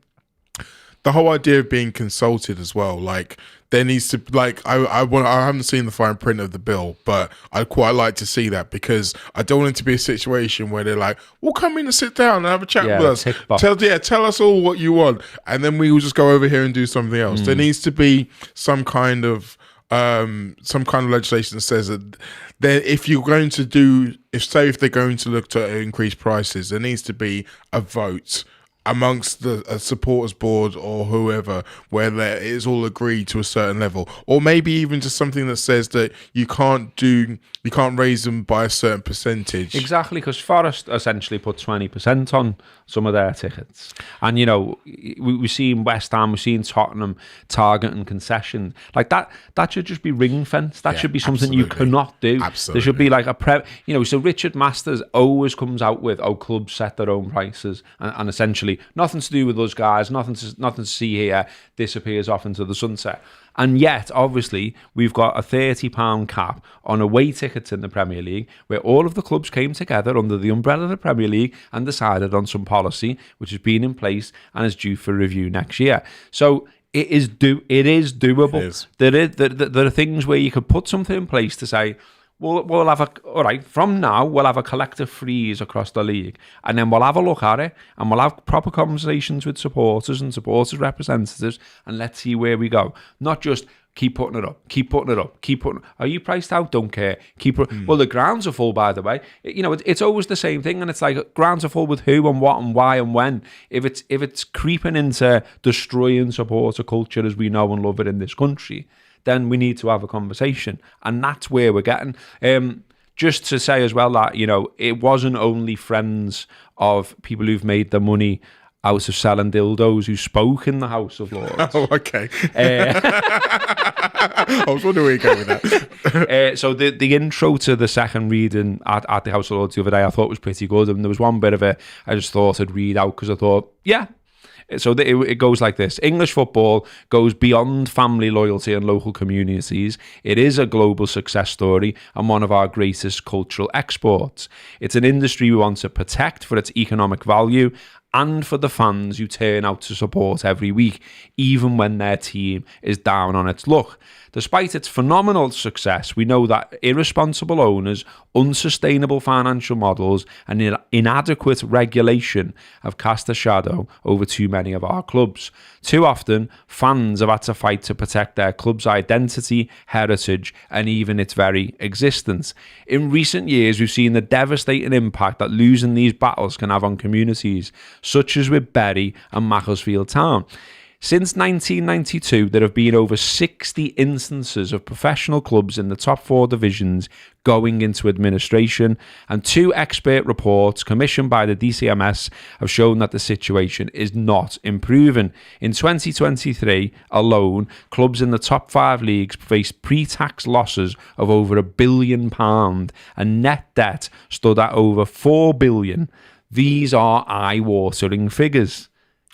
Speaker 2: the whole idea of being consulted as well, like, there needs to, like, I haven't seen the fine print of the bill, but I'd quite like to see that, because I don't want it to be a situation where they're like, well, come in and sit down and have a chat with us. Tell us all what you want, and then we will just go over here and do something else. There needs to be some kind of legislation that says that if you're going to do, if they're going to look to increase prices, there needs to be a vote amongst the supporters board or whoever, where it is all agreed to a certain level, or maybe even just something that says that you can't raise them by a certain percentage. Exactly,
Speaker 1: because Forest essentially put 20% on some of their tickets, and we've seen West Ham, we've seen Tottenham targeting concessions like that. That should just be ring fenced. That should be something you cannot do. Absolutely. There should be like a so Richard Masters always comes out with, clubs set their own prices, and essentially nothing to do with those guys, nothing to see here, disappears off into the sunset. And yet, obviously, we've got a £30 cap on away tickets in the Premier League, where all of the clubs came together under the umbrella of the Premier League and decided on some policy which has been in place and is due for review next year. So it is doable. It is. There are things where you could put something in place to say, we'll have from now we'll have a collective freeze across the league, and then we'll have a look at it, and we'll have proper conversations with supporters and supporters representatives, and let's see where we go. Not just keep putting it up. Are you priced out? Don't care. Well, the grounds are full, by the way. It's always the same thing, and it's like, grounds are full with who and what and why and when. If it's creeping into destroying supporter culture as we know and love it in this country, then we need to have a conversation. And that's where we're getting. Just to say as well that, it wasn't only friends of people who've made their money out of selling dildos who spoke in the House of Lords.
Speaker 2: Oh, okay. I was wondering where you're going with that.
Speaker 1: So the intro to the second reading at the House of Lords the other day, I thought was pretty good. And there was one bit of it I just thought I'd read out, because I thought, So it goes like this. English football goes beyond family loyalty and local communities. It is a global success story and one of our greatest cultural exports. It's an industry we want to protect for its economic value and for the fans who turn out to support every week, even when their team is down on its luck. Despite its phenomenal success, we know that irresponsible owners, unsustainable financial models, and inadequate regulation have cast a shadow over too many of our clubs. Too often, fans have had to fight to protect their club's identity, heritage, and even its very existence. In recent years, we've seen the devastating impact that losing these battles can have on communities, such as with Bury and Macclesfield Town. Since 1992, there have been over 60 instances of professional clubs in the top 4 divisions going into administration, and 2 expert reports commissioned by the DCMS have shown that the situation is not improving. In 2023 alone, clubs in the top 5 leagues faced pre-tax losses of over £1 billion, and net debt stood at over £4 billion. These are eye-watering figures.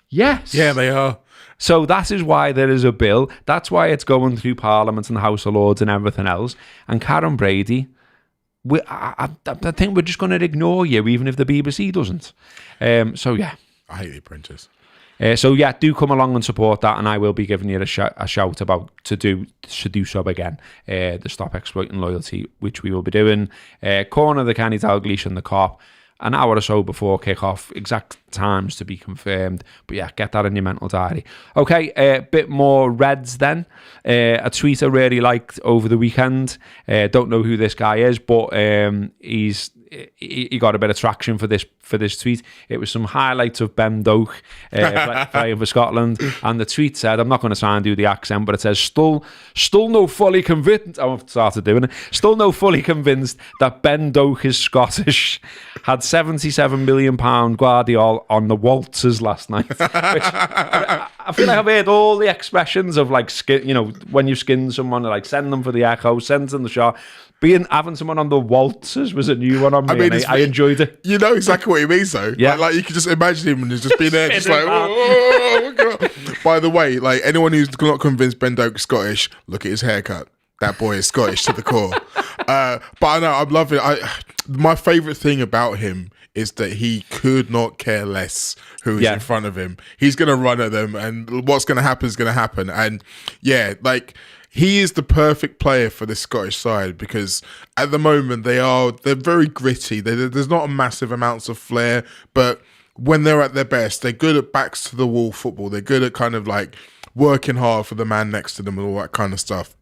Speaker 1: Yes.
Speaker 2: Yeah, they are.
Speaker 1: So that is why there is a bill. That's why it's going through Parliament and the House of Lords and everything else. And Karen Brady, I think we're just going to ignore you, even if the BBC doesn't. So yeah.
Speaker 2: I hate the Apprentice.
Speaker 1: So yeah, do come along and support that, and I will be giving you a shout about to do so again. The Stop Exploiting Loyalty, which we will be doing. Corner the Kenny Dalglish and the Cop. An hour or so before kick-off, exact times to be confirmed. But yeah, get that in your mental diary. Okay, a bit more Reds then. A tweet I really liked over the weekend. Don't know who this guy is, but he got a bit of traction for this tweet. It was some highlights of Ben Doak playing for Scotland, and the tweet said, I'm not going to try and do the accent, but it says, still no fully convinced, I've started doing it, still no fully convinced that Ben Doak is Scottish. Had £77 million Guardiola on the waltzes last night, which I feel like I've heard all the expressions of like, when you skin someone, like send them for the echo, send them the shot. Having someone on the waltzes was a new one on me. I enjoyed it.
Speaker 2: You know exactly what he means, though. Yeah. Like you can just imagine him and he's just being there, just like, oh my God. By the way, like anyone who's not convinced Ben Doak's Scottish, look at his haircut. That boy is Scottish to the core. But I know, I'm loving it. My favourite thing about him is that he could not care less who is in front of him. He's going to run at them, and what's going to happen is going to happen. And yeah, like, he is the perfect player for this Scottish side because at the moment they're very gritty. There's not a massive amounts of flair, but when they're at their best, they're good at backs to the wall football. They're good at kind of like working hard for the man next to them and all that kind of stuff.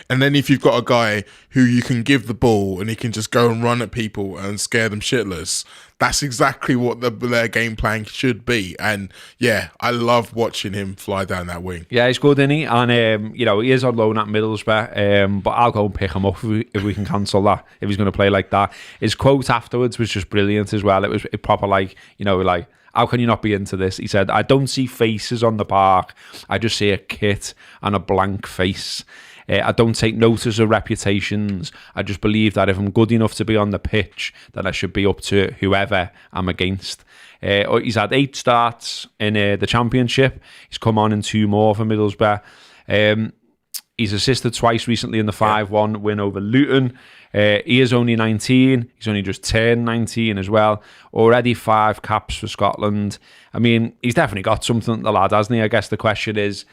Speaker 2: And then if you've got a guy who you can give the ball and he can just go and run at people and scare them shitless, that's exactly what their game plan should be. And yeah, I love watching him fly down that wing.
Speaker 1: Yeah, he's good, isn't he? And he is on loan at Middlesbrough, but I'll go and pick him up if we can cancel that, if he's going to play like that. His quote afterwards was just brilliant as well. It was proper like, how can you not be into this? He said, I don't see faces on the park. I just see a kit and a blank face. I don't take notice of reputations. I just believe that if I'm good enough to be on the pitch, then I should be up to whoever I'm against. He's had 8 starts in the Championship. He's come on in 2 more for Middlesbrough. He's assisted twice recently in the 5-1 win over Luton. He is only 19. He's only just turned 19 as well. Already 5 caps for Scotland. I mean, he's definitely got something, the lad, hasn't he? I guess the question is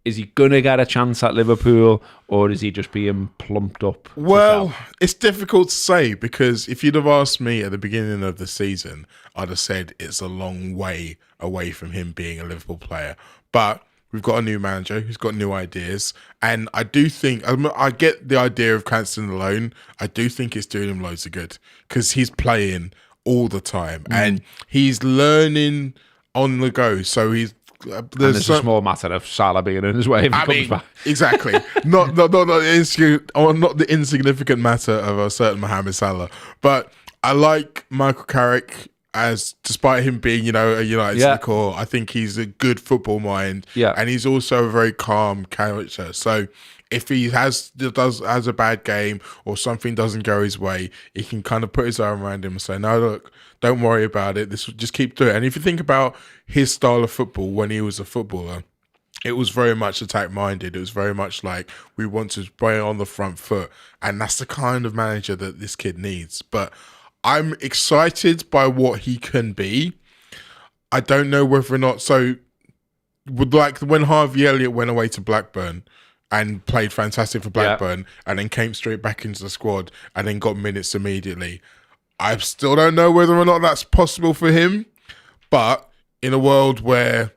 Speaker 1: he going to get a chance at Liverpool, or is he just being plumped up?
Speaker 2: Well, it's difficult to say, because if you'd have asked me at the beginning of the season, I'd have said it's a long way away from him being a Liverpool player. But we've got a new manager who's got new ideas, and I do think, I get the idea of cancelling the loan. I do think it's doing him loads of good, because he's playing all the time and he's learning on the go. So there's
Speaker 1: a small matter of Salah being in his way if he comes back.
Speaker 2: Exactly. not the insignificant matter of a certain Mohamed Salah. But I like Michael Carrick, as despite him being, a United to the core, I think he's a good football mind. Yeah. And he's also a very calm character. So if he has a bad game or something doesn't go his way, he can kind of put his arm around him and say, no, look, don't worry about it. Just keep doing it. And if you think about his style of football when he was a footballer, it was very much attack-minded. It was very much like, we want to play on the front foot. And that's the kind of manager that this kid needs. But I'm excited by what he can be. I don't know whether or not... So, like when Harvey Elliott went away to Blackburn and played fantastic for Blackburn and then came straight back into the squad and then got minutes immediately, I still don't know whether or not that's possible for him. But in a world where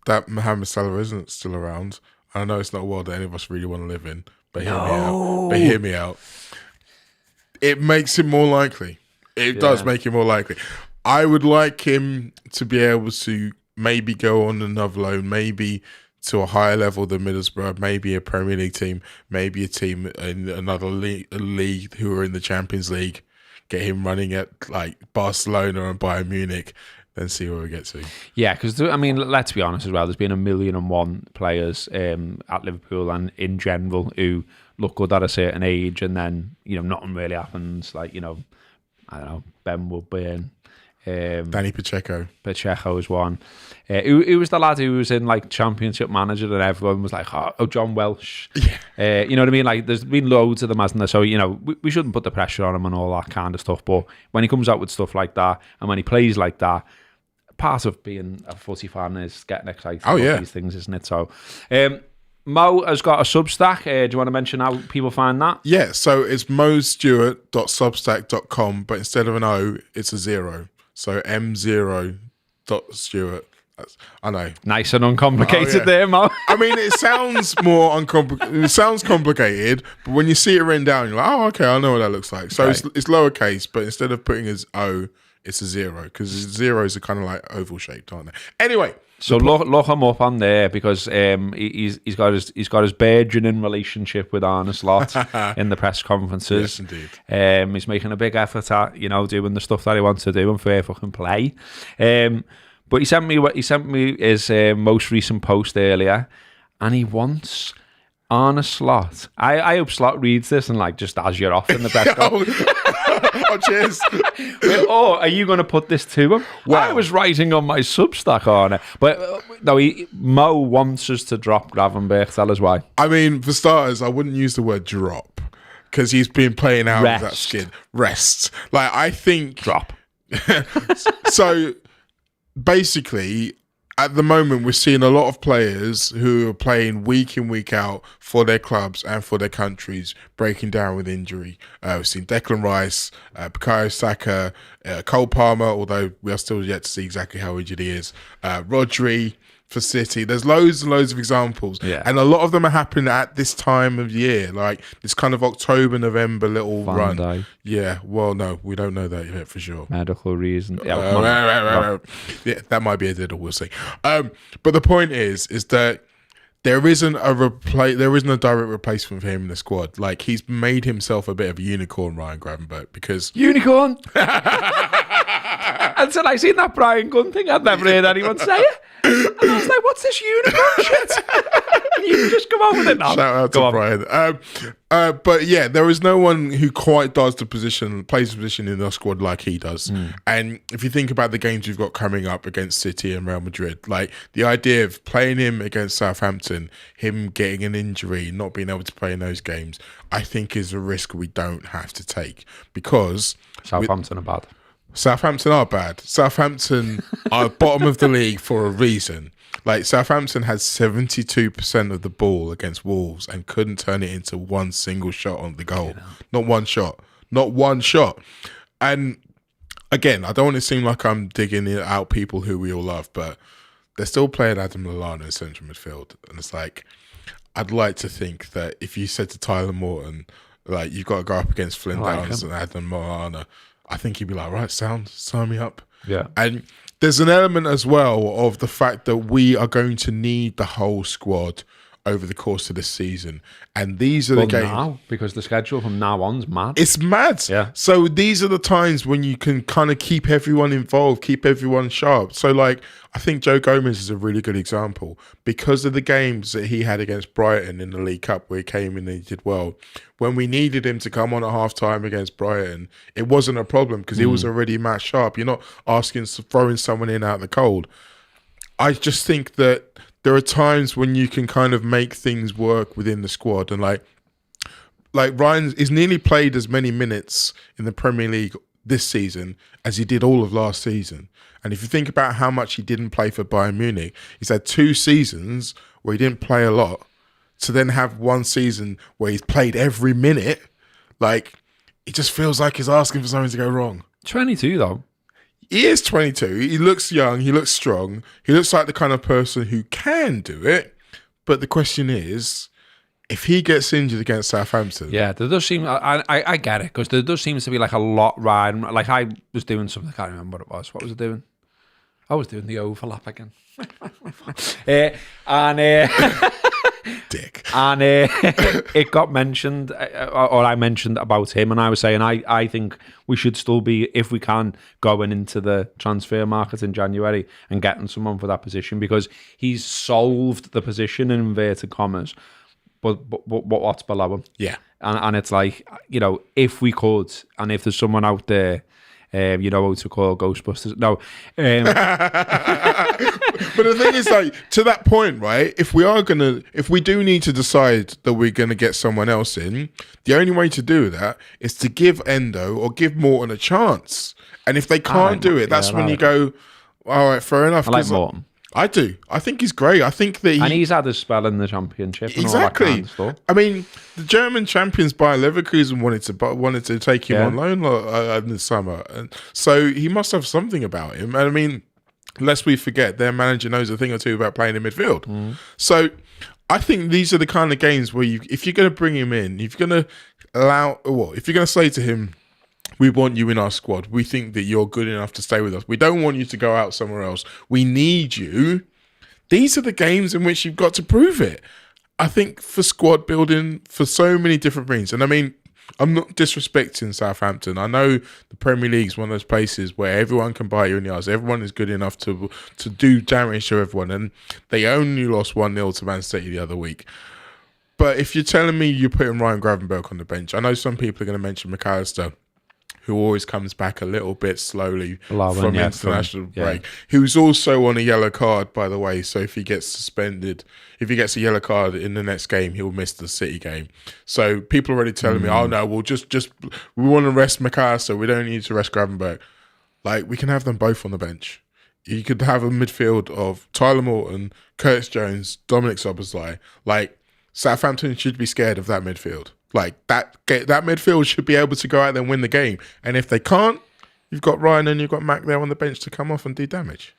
Speaker 2: that Mohamed Salah isn't still around, I know it's not a world that any of us really want to live in, but hear me out. It makes it more likely. It does make it more likely. I would like him to be able to maybe go on another loan, maybe to a higher level than Middlesbrough, maybe a Premier League team, maybe a team in another league who are in the Champions League, get him running at like Barcelona and Bayern Munich, then see where we get to. Yeah,
Speaker 1: because, I mean, let's be honest as well, there's been 1,000,001 players at Liverpool and in general who look good at a certain age and then, nothing really happens. Like, I don't know, Ben Woodburn.
Speaker 2: Danny Pacheco.
Speaker 1: Pacheco's one. Who was the lad who was in like Championship Manager and everyone was like, oh, John Welsh.
Speaker 2: Yeah.
Speaker 1: You know what I mean? Like there's been loads of them, hasn't there? So, we shouldn't put the pressure on him and all that kind of stuff. But when he comes out with stuff like that and when he plays like that, part of being a footy fan is getting excited about these things, isn't it? So, Mo has got a Substack. Do you want to mention how people find that?
Speaker 2: Yeah, so it's mostewart.substack.com, but instead of an O, it's a 0. So m0.stewart. I know.
Speaker 1: Nice and uncomplicated there, Mo.
Speaker 2: I mean, it sounds more uncomplicated. It sounds complicated, but when you see it written down, you're like, oh, okay, I know what that looks like. So it's lowercase, but instead of putting as O, it's a 0, because zeros are kind of like oval shaped, aren't they? Anyway.
Speaker 1: So look him up on there because he's got his burgeoning relationship with Arne Slot in the press conferences.
Speaker 2: Yes, indeed.
Speaker 1: He's making a big effort at doing the stuff that he wants to do and fair fucking play. But he sent me his most recent post earlier, and he wants Arne Slot. I hope Slot reads this and like just as you're off in the press conference.
Speaker 2: Oh, cheers.
Speaker 1: Are you going to put this to him? Well, I was writing on my Substack on it. But no, Mo wants us to drop Gravenberch. Tell us why.
Speaker 2: I mean, for starters, I wouldn't use the word drop because he's been playing out with that skin. Rest. Like, I think...
Speaker 1: Drop.
Speaker 2: So, basically... At the moment, we're seeing a lot of players who are playing week in, week out for their clubs and for their countries breaking down with injury. We've seen Declan Rice, Bukayo Saka, Cole Palmer, although we are still yet to see exactly how injured he is, Rodri for City. There's loads and loads of examples.
Speaker 1: Yeah.
Speaker 2: And a lot of them are happening at this time of year, like this kind of October, November little run.
Speaker 1: Dijk.
Speaker 2: Yeah, well, no, we don't know that yet for sure.
Speaker 1: Medical reason.
Speaker 2: Yeah, that might be a diddle, we'll see. But the point is that there isn't a direct replacement for him in the squad. Like, he's made himself a bit of a unicorn, Ryan Gravenberch, because...
Speaker 1: Unicorn? Until I seen that Brian Gunn thing, I'd never heard anyone say it. And I was like, what's this unicorn shit? You just come on with it now.
Speaker 2: Shout out to Brian. But yeah, there is no one who quite plays the position in the squad like he does. And if you think about the games we've got coming up against City and Real Madrid, like the idea of playing him against Southampton, him getting an injury, not being able to play in those games, I think is a risk we don't have to take because...
Speaker 1: Southampton are bad.
Speaker 2: Southampton are bad. Southampton are bottom of the league for a reason. Like, Southampton had 72% of the ball against Wolves and couldn't turn it into one single shot on the goal. Not one shot. Not one shot. And again, I don't want to seem like I'm digging out people who we all love, but they're still playing Adam Lallana in central midfield. And it's like, I'd like to think that if you said to Tyler Morton, like, you've got to go up against Flynn Downs and Adam Lallana, I think he'd be like, right, sign me up.
Speaker 1: Yeah.
Speaker 2: And there's an element as well of the fact that we are going to need the whole squad over the course of this season. And these are the games.
Speaker 1: Now, because the schedule from now on's mad.
Speaker 2: It's mad.
Speaker 1: Yeah.
Speaker 2: So these are the times when you can kind of keep everyone involved, keep everyone sharp. So like, I think Joe Gomez is a really good example because of the games that he had against Brighton in the League Cup where he came in and he did well. When we needed him to come on at half-time against Brighton, it wasn't a problem because he was already match sharp. You're not throwing someone in out of the cold. I just think that there are times when you can kind of make things work within the squad. And like Ryan is nearly played as many minutes in the Premier League this season as he did all of last season. And if you think about how much he didn't play for Bayern Munich, he's had 2 seasons where he didn't play a lot to then have 1 season where he's played every minute. Like, it just feels like he's asking for something to go wrong.
Speaker 1: 22 though.
Speaker 2: He is 22. He looks young. He looks strong. He looks like the kind of person who can do it. But the question is, if he gets injured against Southampton...
Speaker 1: Yeah, there does seem... I get it, because there does seem to be like a lot riding... Like I was doing something, I can't remember what it was. What was I doing? I was doing the overlap again.
Speaker 2: Dick.
Speaker 1: And it got mentioned, or I mentioned about him, and I was saying I think we should still be, if we can, going into the transfer market in January and getting someone for that position, because he's solved the position in inverted commas, but what's below him?
Speaker 2: Yeah.
Speaker 1: And it's like, you know, if we could, and if there's someone out there, you know what to call Ghostbusters. No.
Speaker 2: But the thing is, like, to that point, right, if we do need to decide that we're going to get someone else in, the only way to do that is to give Endo or give Morton a chance. And if they can't do it, that's when you go, all right, fair enough.
Speaker 1: I like Morton.
Speaker 2: I do. I think he's great. I think that
Speaker 1: and he's had a spell in the Championship. And
Speaker 2: exactly.
Speaker 1: All that kind of stuff.
Speaker 2: I mean, the German champions Bayer Leverkusen wanted to take him on loan in the summer, and so he must have something about him. And I mean, lest we forget, their manager knows a thing or two about playing in midfield. So I think these are the kind of games where if you're going to bring him in, if you're going to say to him, we want you in our squad. We think that you're good enough to stay with us. We don't want you to go out somewhere else. We need you. These are the games in which you've got to prove it. I think for squad building, for so many different reasons. And I mean, I'm not disrespecting Southampton. I know the Premier League is one of those places where everyone can buy you in the arse. Everyone is good enough to do damage to everyone. And they only lost 1-0 to Man City the other week. But if you're telling me you're putting Ryan Gravenberch on the bench, I know some people are going to mention McAllister, who always comes back a little bit slowly from international break, who's also on a yellow card, by the way. So if he gets suspended, if he gets a yellow card in the next game, he'll miss the City game. So people are already telling me, oh no, we'll just we want to rest McAllister. We don't need to rest Gravenberch. Like, we can have them both on the bench. You could have a midfield of Tyler Morton, Curtis Jones, Dominic Szoboszlai. Like, Southampton should be scared of that midfield. Like, that midfield should be able to go out there and win the game. And if they can't, you've got Ryan and you've got Mac there on the bench to come off and do damage.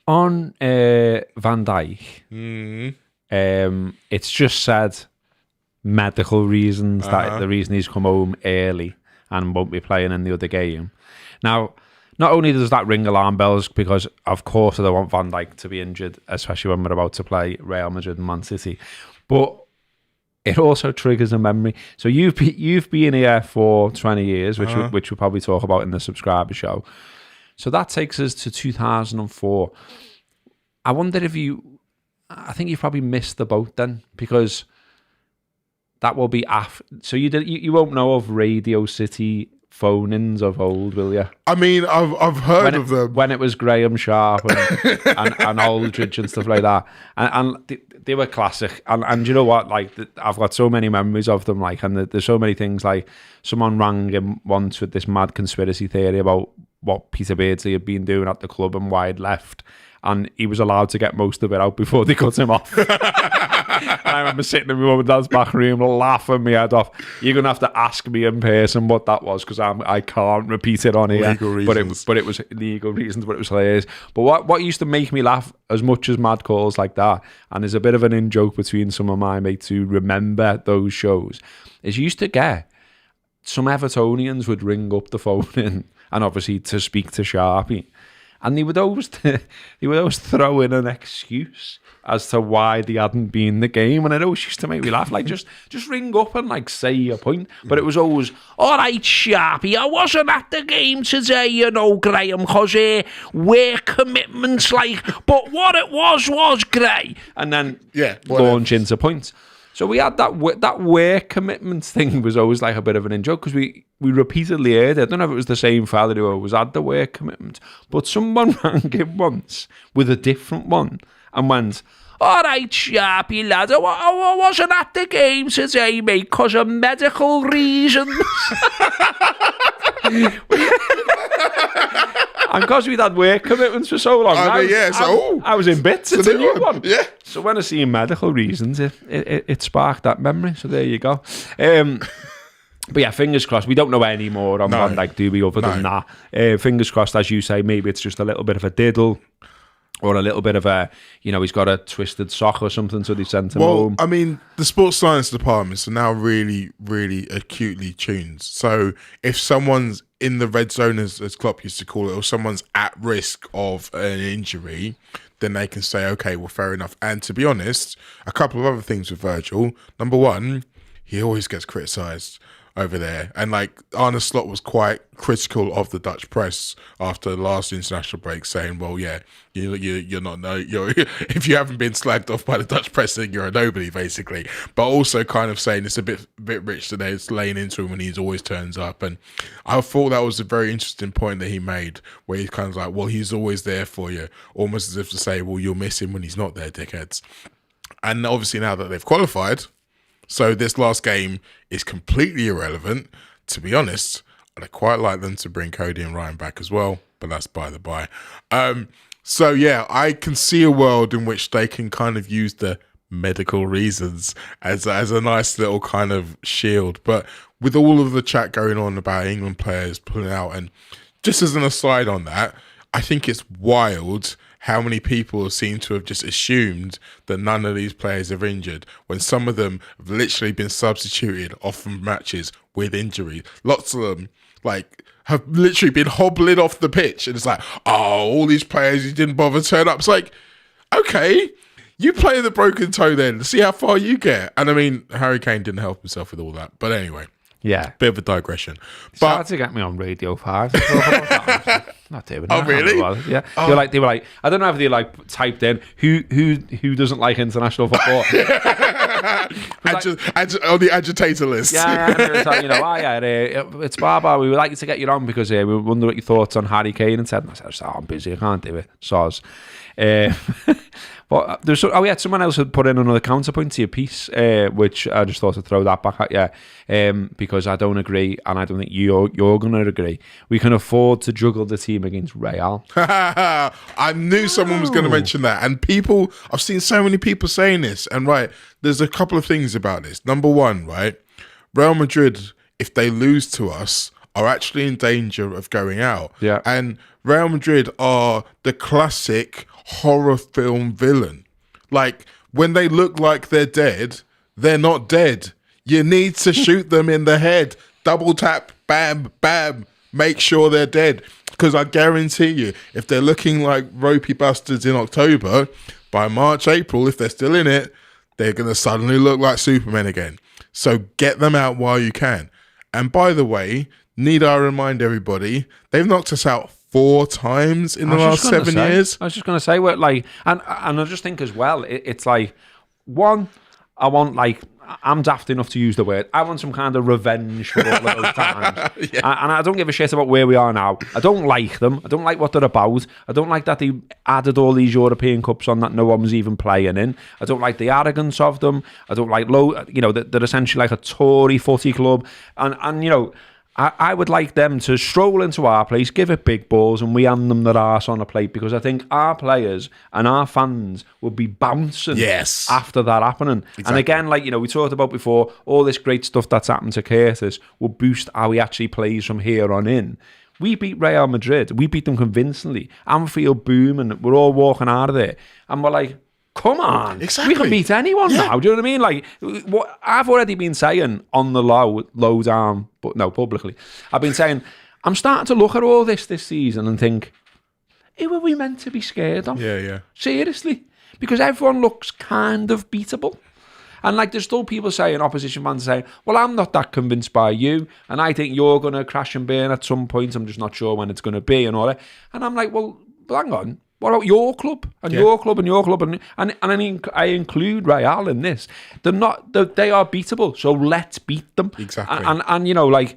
Speaker 1: On Van Dijk, it's just said medical reasons that the reason he's come home early and won't be playing in the other game. Now, not only does that ring alarm bells, because of course I don't want Van Dijk to be injured, especially when we're about to play Real Madrid and Man City, but it also triggers a memory. So you've been here for 20 years, which we'll probably talk about in the subscriber show. So that takes us to 2004. I wonder if I think you probably missed the boat then, because that will be after. So you won't know of Radio City phone-ins of old, will you?
Speaker 2: I mean, I've heard of them.
Speaker 1: When it was Graham Sharp and Aldridge and stuff like that. And they were classic. And you know what? Like, I've got so many memories of them. Like, and there's so many things. Like, someone rang him once with this mad conspiracy theory about what Peter Beardsley had been doing at the club and why he'd left. And he was allowed to get most of it out before they cut him off. I remember sitting in my mum and dad's back room laughing my head off. You're going to have to ask me in person what that was, because I can't repeat it on here.
Speaker 2: Legal reasons.
Speaker 1: But it was legal reasons, but it was hilarious. But what used to make me laugh as much as mad calls like that, and there's a bit of an in-joke between some of my mates who remember those shows, is you used to get some Evertonians would ring up the phone in, and obviously to speak to Sharpie. And they would always throw in an excuse as to why they hadn't been in the game, and it always used to make me laugh. Like, just ring up and like say your point. But it was always, all right, Sharpie, I wasn't at the game today, you know, Graham, because work commitments, like, but what it was great. And then launch into points. So we had that work commitments thing was always like a bit of an in-joke, because we repeatedly heard it. I don't know if it was the same fella who always had the work commitment, but someone rang him once with a different one and went, all right, Sharpie lad, I wasn't at the game today, mate, because of medical reasons. And because we'd had work commitments for so long, I was in bits. It's a new one. Yeah. So when I see medical reasons, it sparked that memory. So there you go. But yeah, fingers crossed. We don't know any more on Van Dijk, do we, other than that. Fingers crossed, as you say, maybe it's just a little bit of a diddle. Or a little bit of a, he's got a twisted sock or something, so they sent him home.
Speaker 2: I mean, the sports science departments are now really, really acutely tuned. So if someone's in the red zone, as Klopp used to call it, or someone's at risk of an injury, then they can say, okay, well, fair enough. And to be honest, a couple of other things with Virgil. Number one, he always gets criticised over there, and like Arne Slot was quite critical of the Dutch press after the last international break, saying, "Well, yeah, you're not if you haven't been slagged off by the Dutch press, then you're a nobody, basically." But also kind of saying it's a bit rich that they're laying into him when he's always turns up, and I thought that was a very interesting point that he made, where he's kind of like, "Well, he's always there for you," almost as if to say, "Well, you'll miss him when he's not there, dickheads." And obviously now that they've qualified. So this last game is completely irrelevant. To be honest, I'd quite like them to bring Cody and Ryan back as well, but that's by the by. So yeah, I can see a world in which they can kind of use the medical reasons as a nice little kind of shield. But with all of the chat going on about England players pulling out, and just as an aside on that, I think it's wild how many people seem to have just assumed that none of these players are injured when some of them have literally been substituted off from matches with injury. Lots of them have literally been hobbling off the pitch, and it's like, oh, all these players who didn't bother turn up. It's like, okay, you play the broken toe then, see how far you get. And I mean, Harry Kane didn't help himself with all that. But anyway. Yeah, bit of a digression.
Speaker 1: It's hard to get me on Radio 5. Not doing that.
Speaker 2: Oh, really?
Speaker 1: Yeah. Oh. They were like, I don't know if they like typed in who doesn't like international football.
Speaker 2: On the agitator list.
Speaker 1: Yeah, and they were like, it's Baba. We would like you to get you on because we wonder what your thoughts on Harry Kane and said. And I said, I'm busy. I can't do it. Soz. But there's someone else had put in another counterpoint to your piece, which I just thought to throw that back at you, because I don't agree, and I don't think you're going to agree. We can afford to juggle the team against Real.
Speaker 2: I knew someone was going to mention that, and I've seen so many people saying this, and there's a couple of things about this. Number one, Real Madrid, if they lose to us, are actually in danger of going out.
Speaker 1: Yeah.
Speaker 2: And Real Madrid are the classic horror film villain. Like, when they look like they're dead, they're not dead. You need to shoot them in the head. Double tap, bam, bam, make sure they're dead. Because I guarantee you, if they're looking like ropey bastards in October, by March, April, if they're still in it, they're going to suddenly look like Supermen again. So get them out while you can. And by the way, need I remind everybody, they've knocked us out 4 times in the last 7 years.
Speaker 1: I was just going to say, and I just think as well, it's like, one, I'm daft enough to use the word, I want some kind of revenge for all of those times. Yeah. And I don't give a shit about where we are now. I don't like them. I don't like what they're about. I don't like that they added all these European Cups on that no one was even playing in. I don't like the arrogance of them. I don't like, they're essentially like a Tory footy club. And I would like them to stroll into our place, give it big balls, and we hand them their arse on a plate, because I think our players and our fans would be bouncing after that happening. Exactly. And again, we talked about before, all this great stuff that's happened to Curtis will boost how he actually plays from here on in. We beat Real Madrid. We beat them convincingly. Anfield booming. We're all walking out of there. And we're like, come on, exactly. We can beat anyone now. Do you know what I mean? Like, what I've already been saying on the low down, but no, publicly. I've been saying, I'm starting to look at all this season and think, who are we meant to be scared of?
Speaker 2: Yeah.
Speaker 1: Seriously. Because everyone looks kind of beatable. And like there's still people saying, opposition fans saying, well, I'm not that convinced by you, and I think you're going to crash and burn at some point. I'm just not sure when it's going to be and all that. And I'm like, well, hang on. What about your club and your club and your club? And I include Real in this. They are beatable, so let's beat them.
Speaker 2: Exactly.
Speaker 1: And you know, like,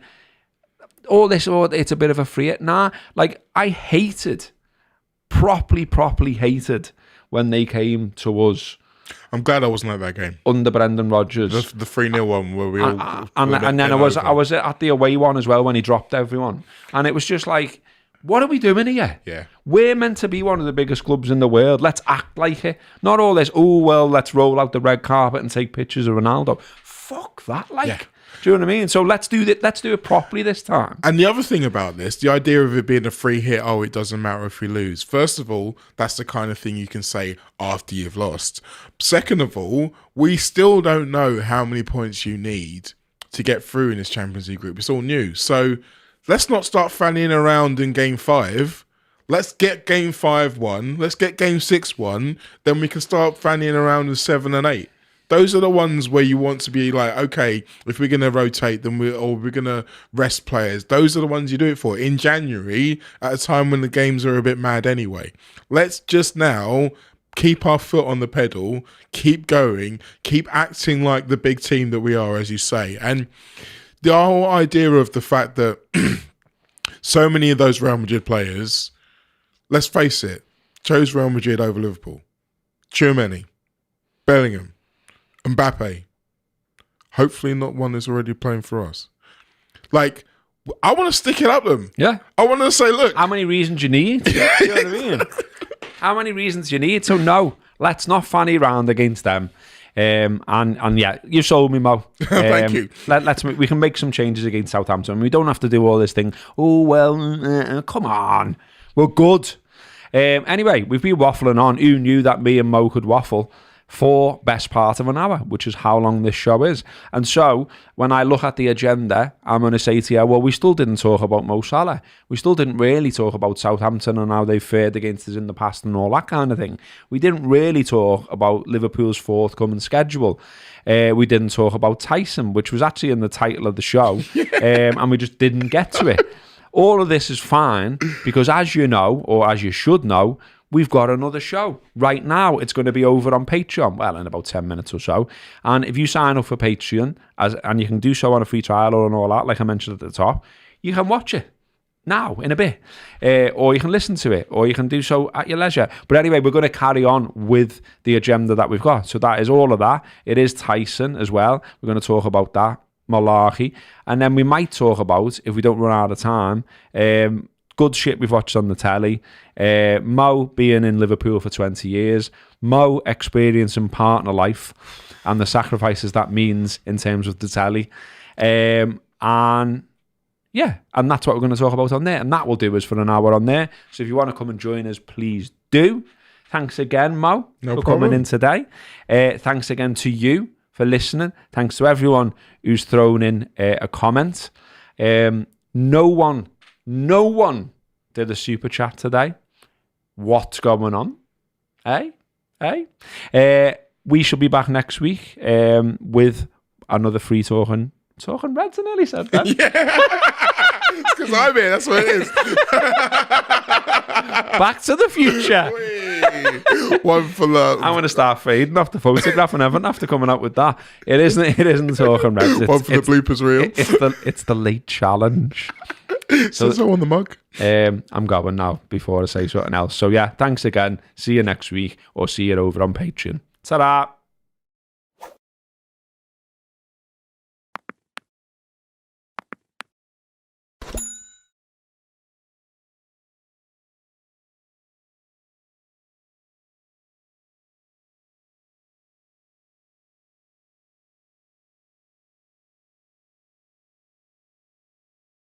Speaker 1: all this, it's a bit of a free hit. Nah, like, I hated, properly hated when they came to us.
Speaker 2: I'm glad I wasn't at that game.
Speaker 1: Under Brendan Rodgers.
Speaker 2: The 3-0 one where we all...
Speaker 1: And then I was at the away one as well when he dropped everyone. And it was just like, what are we doing here?
Speaker 2: Yeah.
Speaker 1: We're meant to be one of the biggest clubs in the world. Let's act like it. Not all this, let's roll out the red carpet and take pictures of Ronaldo. Fuck that, like... Yeah. Do you know what I mean? So let's do it properly this time.
Speaker 2: And the other thing about this, the idea of it being a free hit, it doesn't matter if we lose. First of all, that's the kind of thing you can say after you've lost. Second of all, we still don't know how many points you need to get through in this Champions League group. It's all new. So let's not start fanning around in game 5. Let's get game 5 won. Let's get game 6 won. Then we can start fanning around in 7 and 8. Those are the ones where you want to be like, okay, if we're going to rotate, then we're going to rest players. Those are the ones you do it for. In January, at a time when the games are a bit mad anyway. Let's just now keep our foot on the pedal, keep going, keep acting like the big team that we are, as you say. And the whole idea of the fact that so many of those Real Madrid players, let's face it, chose Real Madrid over Liverpool. Tchouaméni, Bellingham, Mbappe, hopefully not one that's already playing for us. Like, I want to stick it up them.
Speaker 1: Yeah.
Speaker 2: I want to say, look.
Speaker 1: How many reasons you need? You know what I mean? How many reasons you need? So no, let's not fanny around against them. And yeah, you sold me, Mo.
Speaker 2: Thank you.
Speaker 1: We can make some changes against Southampton. We don't have to do all this thing. Come on. We're good. Anyway, we've been waffling on. Who knew that me and Mo could waffle for best part of an hour, which is how long this show is. And so when I look at the agenda, I'm going to say to you, well, we still didn't talk about Mo Salah. We still didn't really talk about Southampton and how they've fared against us in the past and all that kind of thing. We didn't really talk about Liverpool's forthcoming schedule. We didn't talk about Tyson, which was actually in the title of the show, and we just didn't get to it. All of this is fine because, as you know, or as you should know, we've got another show. Right now, it's going to be over on Patreon, well, in about 10 minutes or so. And if you sign up for Patreon, and you can do so on a free trial or and all that, like I mentioned at the top, you can watch it now, in a bit. Or you can listen to it, or you can do so at your leisure. But anyway, we're going to carry on with the agenda that we've got. So that is all of that. It is Tyson as well. We're going to talk about that, malarkey. And then we might talk about, if we don't run out of time, good shit we've watched on the telly. Mo being in Liverpool for 20 years. Mo experiencing partner life and the sacrifices that means in terms of the telly. And yeah, and that's what we're going to talk about on there. And that will do us for an hour on there. So if you want to come and join us, please do. Thanks again, Mo, for coming in today. Thanks again to you for listening. Thanks to everyone who's thrown in a comment. No one did a super chat today. What's going on? We shall be back next week with another free talking Reds, I nearly said that.
Speaker 2: Yeah. It's because I'm here, that's what it is.
Speaker 1: Back to the future.
Speaker 2: One for love.
Speaker 1: I'm going to start fading off the photograph and everything after coming out with that. It isn't talking Reds.
Speaker 2: One for the bloopers reel.
Speaker 1: It's the late challenge.
Speaker 2: So on the mug.
Speaker 1: I'm going now before I say something else. So yeah, thanks again. See you next week or see you over on Patreon. Ta-da!